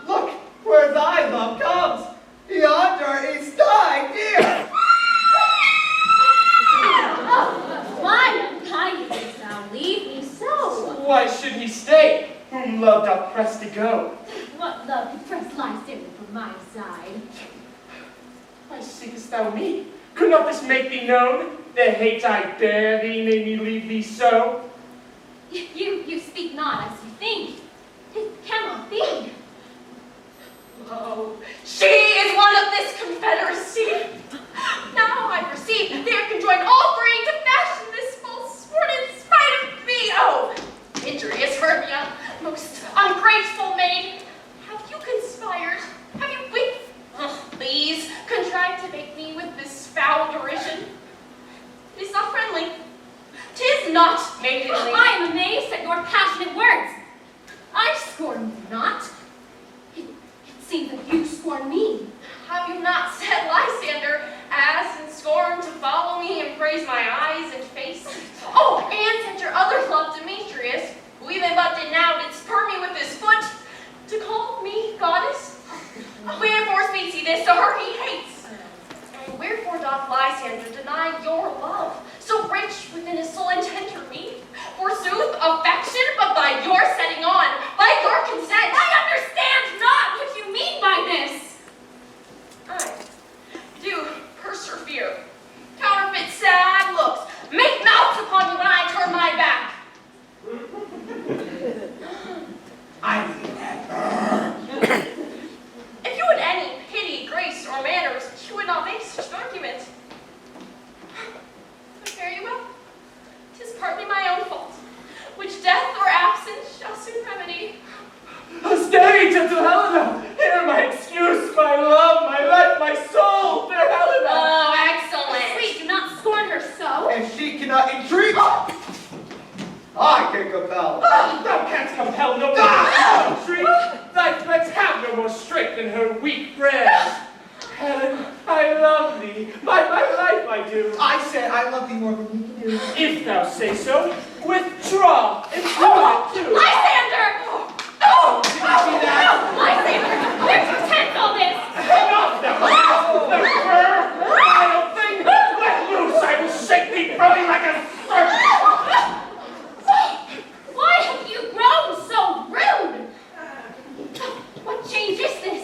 Look where thy love comes. Yonder is thy dear. Why unkind didst thou leave me so? Why should he stay, whom love doth press to go? What love could press Lysander from my side? Why seekest thou me? Could not this make thee known? The hate I bear thee made me leave thee so. You speak not as you think. It cannot be. Oh, she is one of this confederacy. Now I perceive they have conjoined all three to fashion this false sport in spite of me. Oh, injurious Hermia, most ungrateful maid. Have you conspired? Have you please contrived to make me with this foul derision? It is not is not maidenly. I am amazed at your passionate words. I scorn you not. It seems that you scorn me. Have you not said, Lysander, as in scorn to follow me and praise my eyes and face? Oh, and said your other love, Demetrius, who even but did now did spur me with his foot, to call me goddess? Wherefore speaks he this to her he hates? And wherefore doth Lysander deny your love, so rich within his soul and tender meed? Forsooth, affection, but by your setting on, by your consent. I understand not what you mean by this. I do persevere. Counterfeit sad looks. Make mouths upon me when I turn my back. If you had any pity, grace, or manners, you would not make such an argument. But fare you well. 'Tis partly my own fault, which death or absence shall soon remedy. Stay, gentle Helena! Hear my excuse, my love, my life, my soul, fair Helena! Oh, excellent. Please do not scorn her so. And she cannot entreat. I can compel. Thou canst compel no more retreat. Thy threats have no more strength than her weak prayers. Helen, I love thee. By my life I do. I said I love thee more than you can do. If thou say so, withdraw and prove it too. Lysander! Oh, did you see that? Lysander, where'd you tent all this? Hang off, thou vile thing! Let loose, I will shake thee from me like a serpent! Why have you grown so rude? What change is this,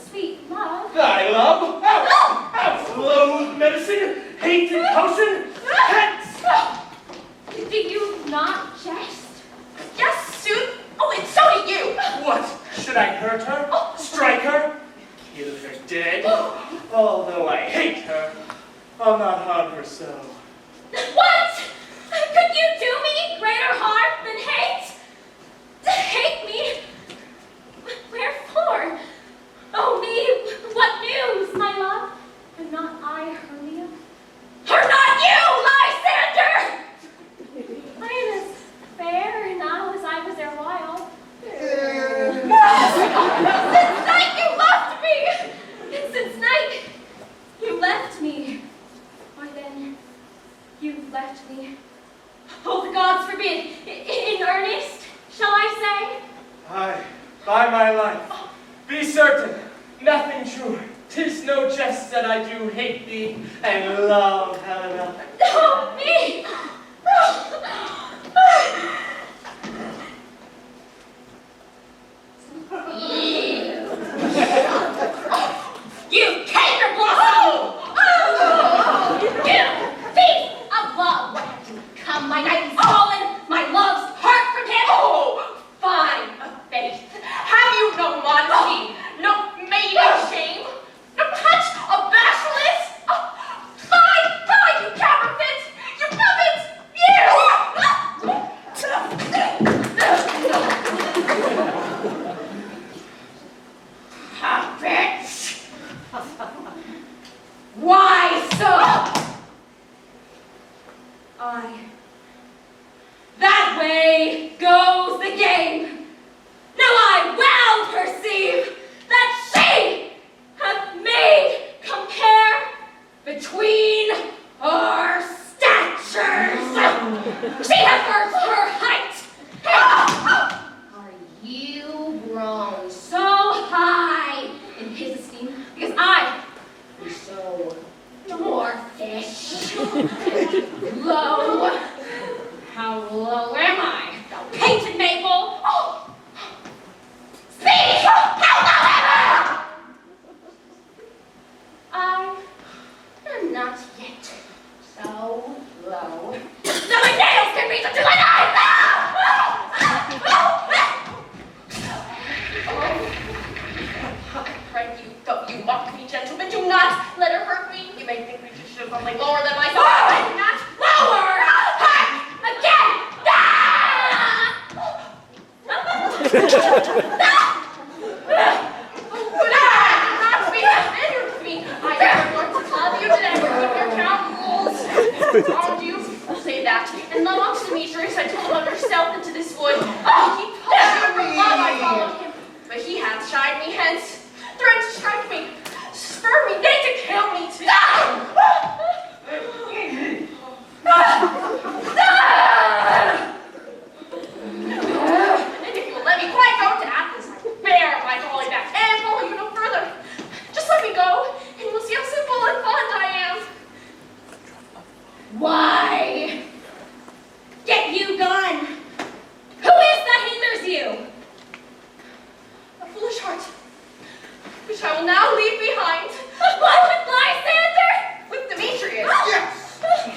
sweet love? Thy love? How loathe medicine, hate and potion, hence! Do you not jest? Yes, sooth. Oh, and so do you. What? Should I hurt her? Strike her? Kill her dead? Although I hate her, I'll not harm her so. What? Could you do me greater harm than hate? Hate me? Wherefore? Oh me, what news, my love? Am not I Hermia? Or not you, Lysander? I am as fair now as I was erewhile. Since night you left me! And since night you left me. Why then, you left me. Oh, the gods forbid! In earnest, shall I say? Aye, by my life. Be certain, nothing truer. 'Tis no jest that I do hate thee and love Helena. Oh, me! You tender blossom! You thief of love! Where have you come? My knight is fallen, my love's part from him! Oh, fine faith. Have you no modesty, no maiden shame, no touch of bashfulness? Fine, you counterfeit, you puppet, you! Puppet! Why so? That way goes the game. Now I well perceive that she hath made compare between our statures. She hath urged her height. Are you grown so high in his esteem? Because I am so dwarfish. Low. How low am I, thou painted maple? Oh! Speak! How low am I? I am not yet so low. So my nails can reach up to my eyes! I pray you, though you mock me, gentlemen, do not let her hurt me. You may think we should have something lower than myself. I'm not lower! Again! Not be offended with me. I never want to love you today. Keep your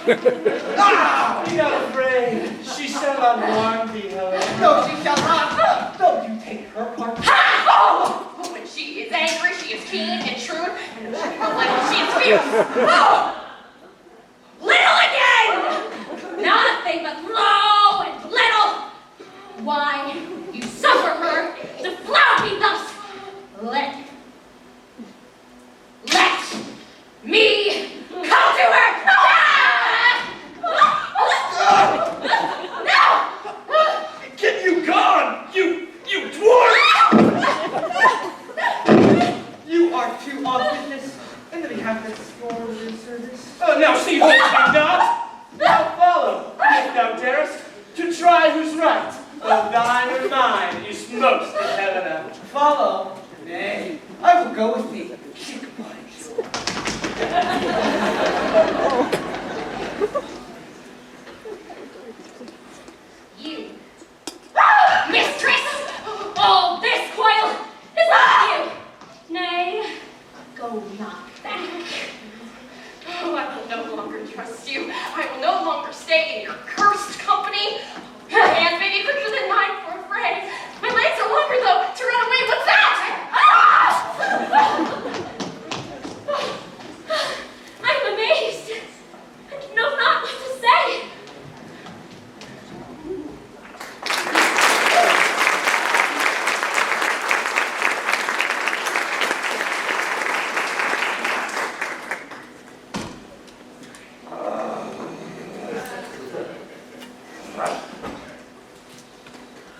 Be not afraid. She shall not harm thee, Helena. No, she shall not. Don't you take her part. Oh, when she is angry, she is keen and shrewd, and when she is little, she is fierce. Oh! Little again! Nothing but low and little. Why, you suffer her to flout me thus. Let me come to her. No! Get you gone, you dwarf! You are too obvious, and that we have to explore your service. Oh, now she holds me not. Now follow, if thou darest, to try who's right. Of thine or mine is most in Helena. Follow? Nay, I will go with thee. Kick my jaw. You, mistress, all this coil is not you. Nay, go not back. Oh, I will no longer trust you. I will no longer stay in your cursed company. Your hands may be quicker than mine for a fray. My legs are longer, though, to run away. What's that? Ah! I'm amazed. I know not what to say.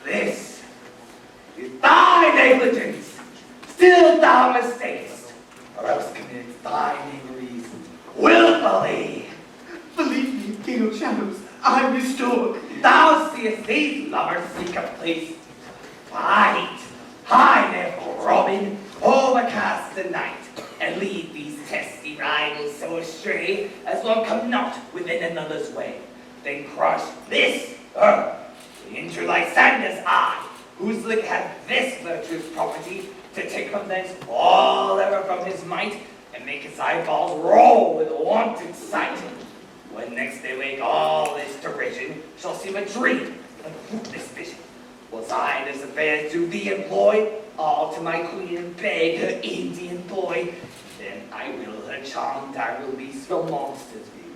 This is thy negligence. Still thou mistakest, or else commit thy knaveries willfully. Believe me, King of Shadows, I mistook. Thou seest these lovers seek a place. Fight, hide therefore, Robin, overcast the night, and lead these testy rivals so astray as one come not within another's way. Then crush this into Lysander's eye, whose lick had this virtuous property to take from thence all error from his might, and make his eyeballs roll with wanton sight. When next they wake, all this derision shall seem a dream, a fruitless vision. Was I this affairs do thee employ, all to my queen and beg her Indian boy, then I will her charmed I release from monsters view,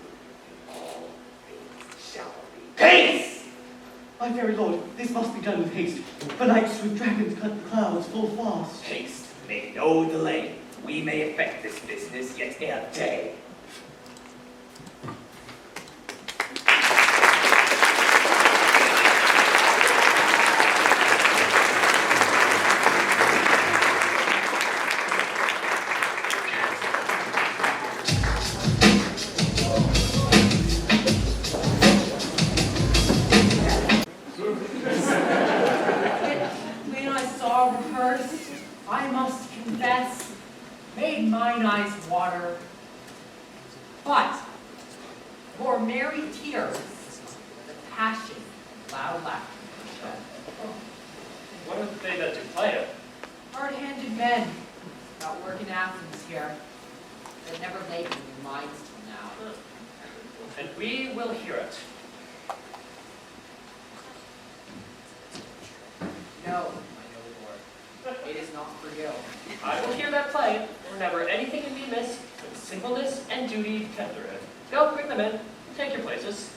and all things shall be peace! My very lord, this must be done with haste. For nights with dragons cut the clouds full fast. Haste, make no delay. We may effect this business yet ere day. When I saw her first, I must confess, made mine eyes water. But for merry tears, the passion, loud laughter. What are they that do play it? Hard-handed men that work in Athens here, that never made up their minds till now. And we will hear it. No, my noble lord, it is not for you. I will hear that play, whenever anything can be missed, when singleness and duty tender it. Go, bring them in. Take your places.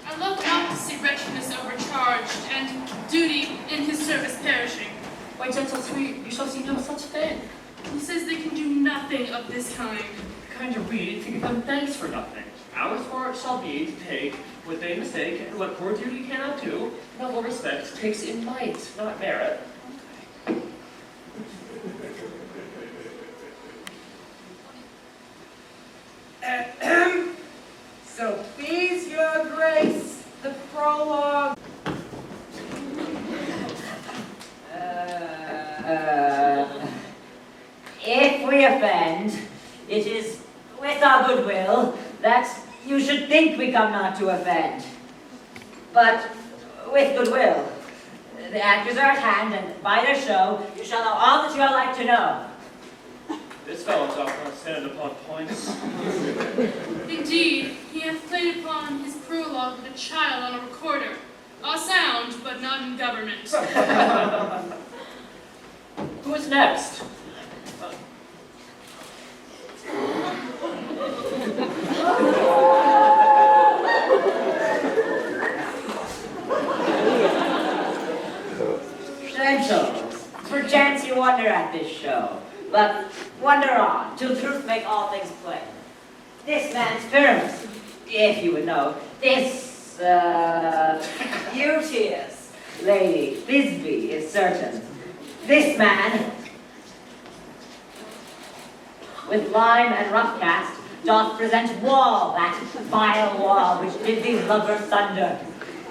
I love not to see wretchedness overcharged, and duty in his service perishing. My gentle sweet, you shall see no such thing. He says they can do nothing of this kind. Kind of read to give them thanks for nothing. Ours for it shall be to take what they mistake, and what poor duty cannot do, noble respect takes in might, not merit. So please your grace, the prologue. If we offend, it is with our goodwill that you should think we come not to offend. But with goodwill. The actors are at hand, and by their show, you shall know all that you are like to know. This fellow's offering us stand upon points. Indeed, he hath played upon his prologue with a child on a recorder. All sound, but not in government. Who is next? Credentials. Perchance you wonder at this show, but wonder on, till truth make all things plain. This man's Pyramus, if you would know. This, beauteous lady, Thisbe, is certain. This man, with lime and rough cast, doth present wall, that vile wall which did these lovers sunder.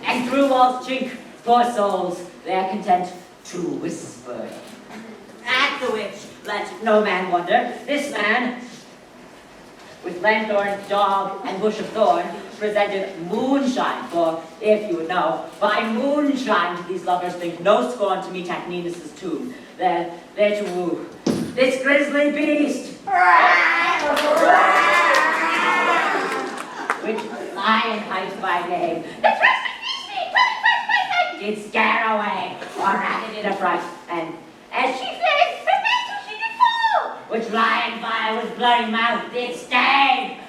And through wall's chink, poor souls, they are content to whisper. At the which, let no man wonder, this man, with lanthorn, dog, and bush of thorn, presented moonshine, for, if you would know, by moonshine do these lovers think no scorn to meet at Ninus' tomb. There to woo this grisly beast, which lion hides by name, did scare away, or rather did affright, and as she fled, she did fall, which lion fire with bloody mouth did sting.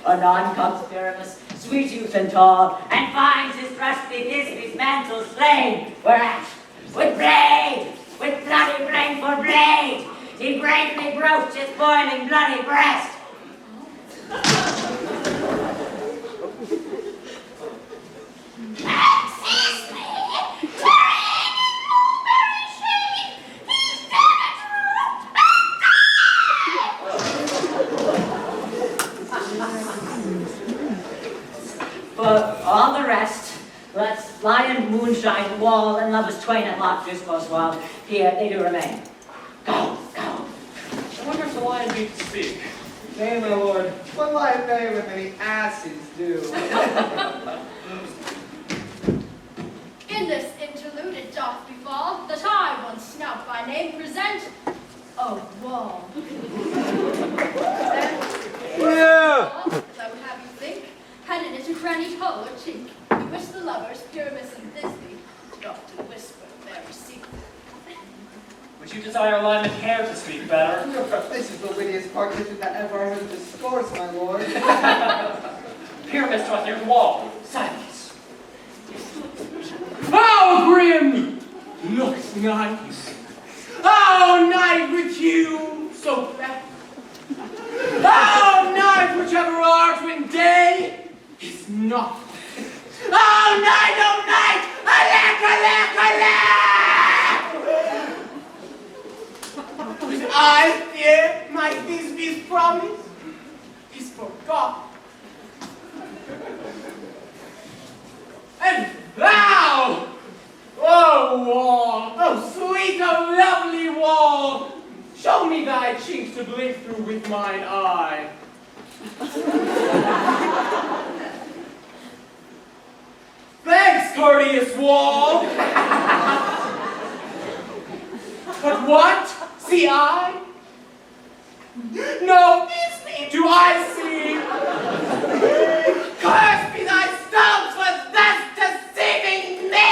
Anon comes Pyramus, sweet youth and tall, and finds his trusty Thisbe's mantle slain, whereat, with blade, with bloody brain for blade, he bravely broached his boiling bloody breast. For all the rest, let's lion, moonshine, wall, and lovers twain at lock discourse while here they do remain. Go, go. I wonder if the lion beat to speak. Nay, my lord, what lion may when many asses do? In this interlude it doth befall that I, one snout by name, present a wall. Yeah. I would have you think, had in it a crannied hole or chink, in which the lovers, Pyramus and Thisbe, doth to whisper their secret. Would you desire Lyman Hare to speak better? This is the wittiest partition that ever I heard discourse, my lord. Pyramus doth near the wall. Silence. How grim looks night! Oh, night with you so fat! Oh, night whichever art when day is not! Oh, night, alack, alack, alack! I fear my Thisbe's promise is forgot. And thou, oh wall, oh sweet, oh lovely wall, show me thy chinks to blink through with mine eye. Thanks, courteous wall. But what see I? No Thisbe do I see. Cursed be thy stumps for thus deceiving me!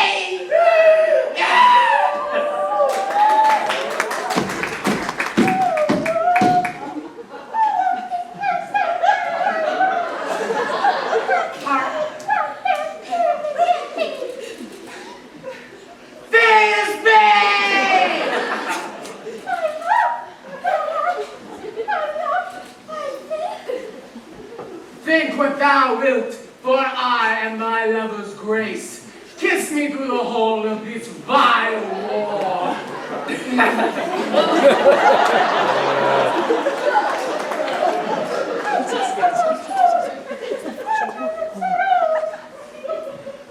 Think what thou wilt, for I am my lover's grace. Kiss me through the hole of this vile wall.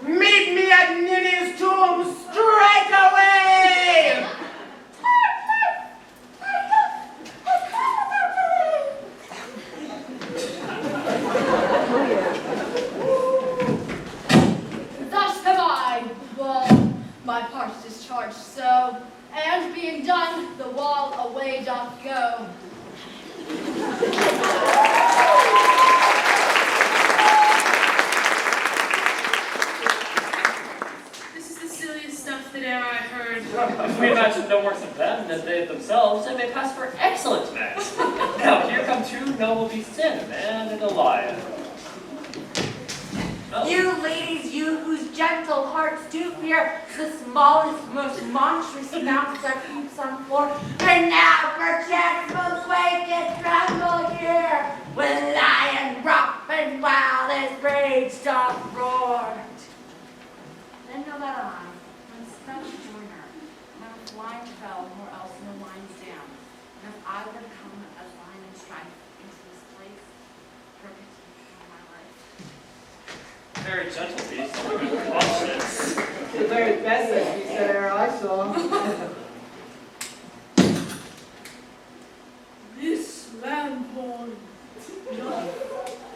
Meet me at Ninny's tomb straight away! Thus have I, wall, my part discharged so, and being done, the wall away doth go. This is the silliest stuff that e'er I heard. If we imagine no worse of them than they themselves, they may pass for excellent men. Now, here come two noble beasts in, a man and a lion. Oh. You ladies, you whose gentle hearts do fear the smallest, most monstrous mounts that creeps on floor, and now perchance most wake and tremble here, when lion rough and wild as rage doth roar. Then know that I, when Spanish joiner, when a line fell, nor else no lines down, and if I were to come as line and strife into this place, perfect on my life. Very gentle beast. Watch this. The very best that piece that ever I saw. This lanthorn, not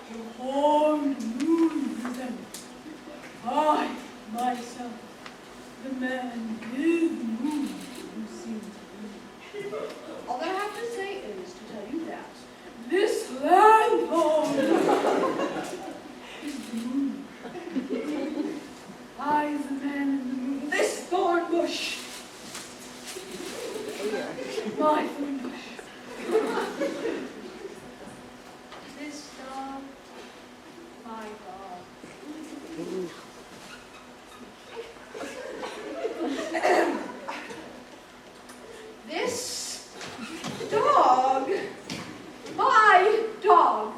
the horned moon presents. I, myself, the man is the moon who seems to be. All I have to say is to tell you that this lanthorn is the moon. I is the man in the moon. This thorn bush, my thorn bush. This dog, my dog. This dog, my dog.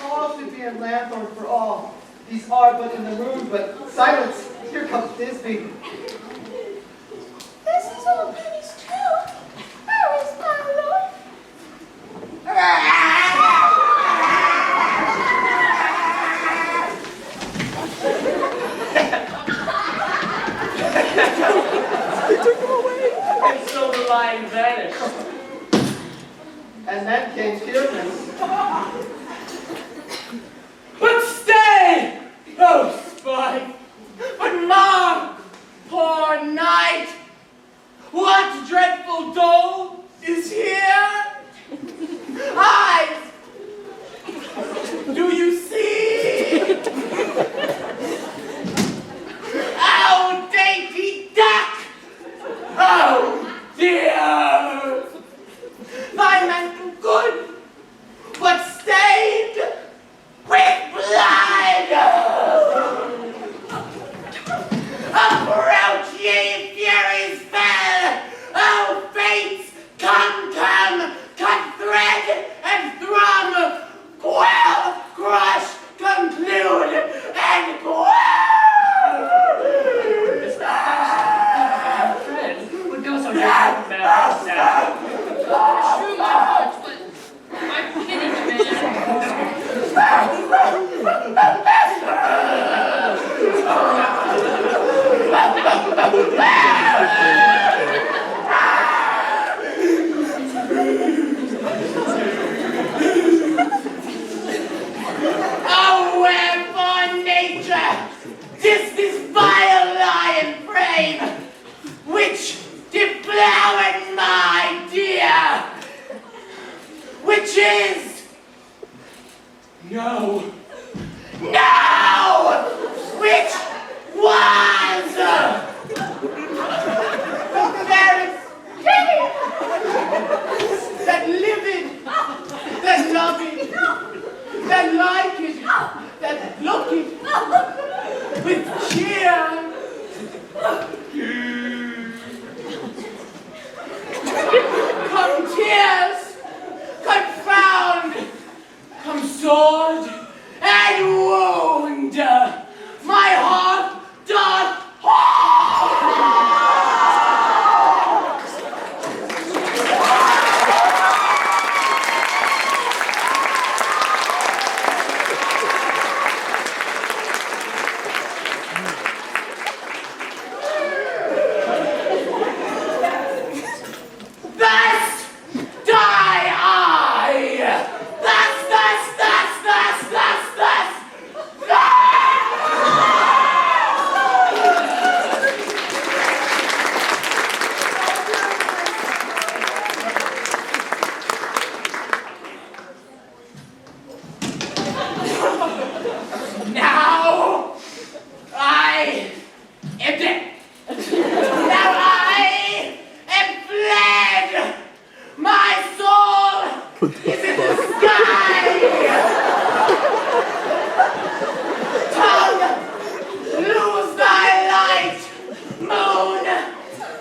All should be in lanthorn for all. These are but in the moon, but silence! Here comes Thisbe. This is all pennies too. Where is my lord? And so the lion vanished. And then came Pyramus. But stay, oh spy! But mark, poor knight, what dreadful dole is here? Eyes, do you see? Oh, dainty duck! Oh, dear! Thy mantle good, but stained with blood! Approach ye, furies fell! Oh, fates, come, cut thread and thrum! Quell, crush, conclude, and quell! Fred would go so different man as that. True, my heart, but I pity the man. Oh, wherefore nature, 'tis this vile lion frame, which deflowered my dear, which is, no, which was, there is that living, that loving, that liketh, that looketh with cheer. Come tears, confound, come sword, is in the sky! Tongue, lose thy light! Moon,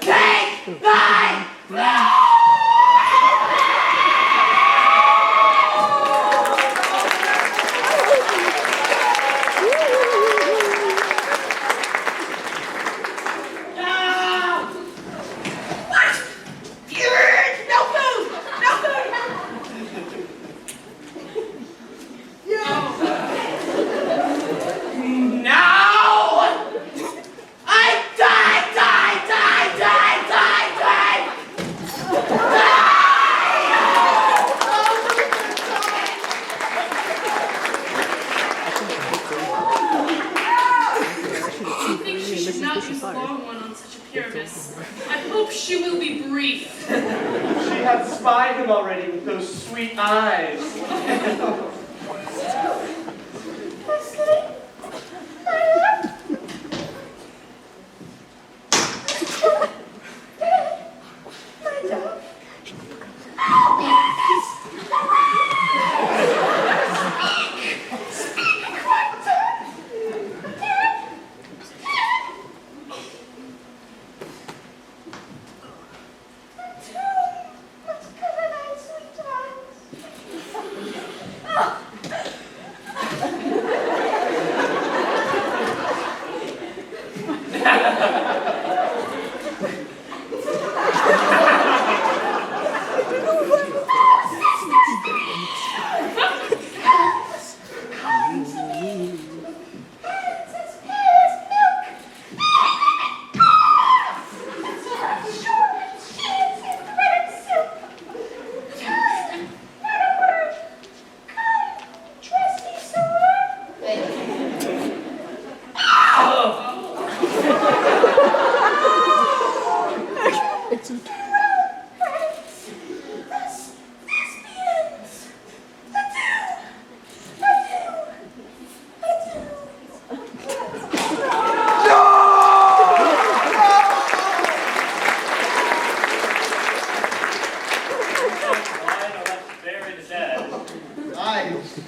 take thy flight! I hope she will be brief. She hath spied him already with those sweet eyes.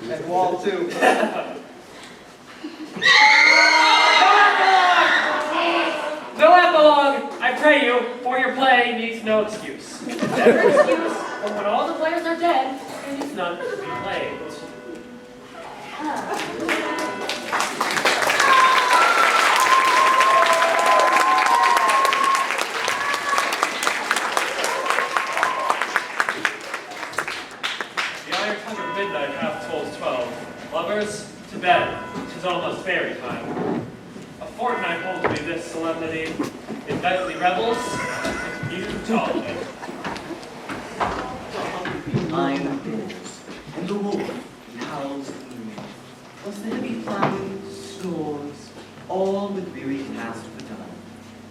And wall too. No epilogue, I pray you, for your play needs no excuse. Never excuse, but when all the players are dead, there needs none to be played. The iron tongue of midnight hath told 12. Lovers, to bed, 'tis almost fairy time. A fortnight holds me this solemnity. In nightly revels, you tolerate. Iron doors, and the wolf he howls at the moon. Was the heavy plowing, snores, all with weary task bedone.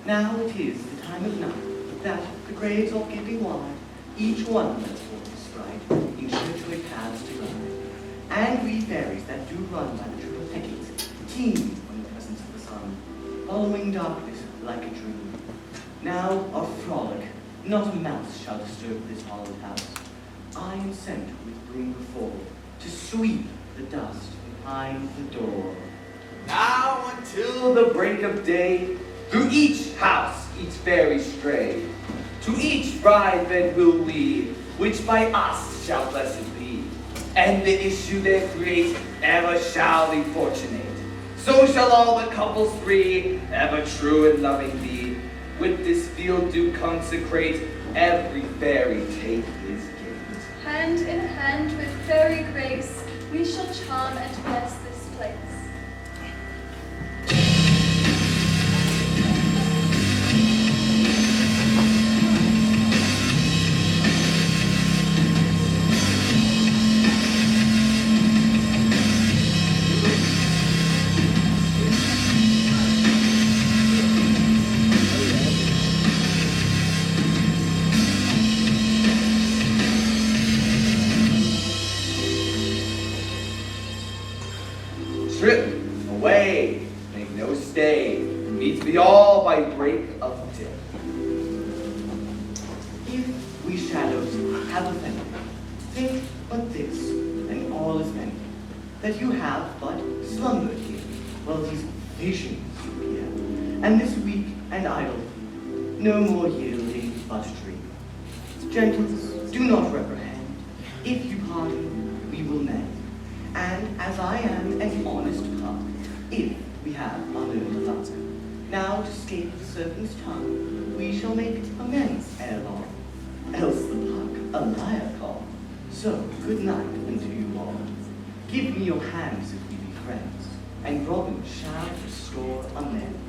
Now it is the time of night, that, the graves all gaping wide, each one lets forth his sprite, in shirtway paths to ride. And we fairies that do run by the triple thickets, teem from the presence of the sun, following darkness like a dream. Now our frolic, not a mouse shall disturb this hallowed house. I am sent with broom before, to sweep the dust behind the door. Now until the break of day, through each house each fairy stray. To each bride bed will we, which by us shall blessed be. And the issue there create ever shall be fortunate. So shall all the couples three ever true and loving be. With this field do consecrate, every fairy take his gate. Hand in hand with fairy grace, we shall charm and bless this place. Trip away, make no stay, meet we all by break of day. If we shadows have offended, Think but this, and all is mended, that you have but slumbered here, while these visions appear, and this weak and idle fear, no more yielding but dream. Gentles, do not reprehend. If you pardon, we will mend. And as I am an honest pup, if we have unearned luck, now to scape the serpent's tongue, we shall make amends ere long. Else the puck a liar call. So, good night unto you all. Give me your hands if we be friends, and Robin shall restore amends.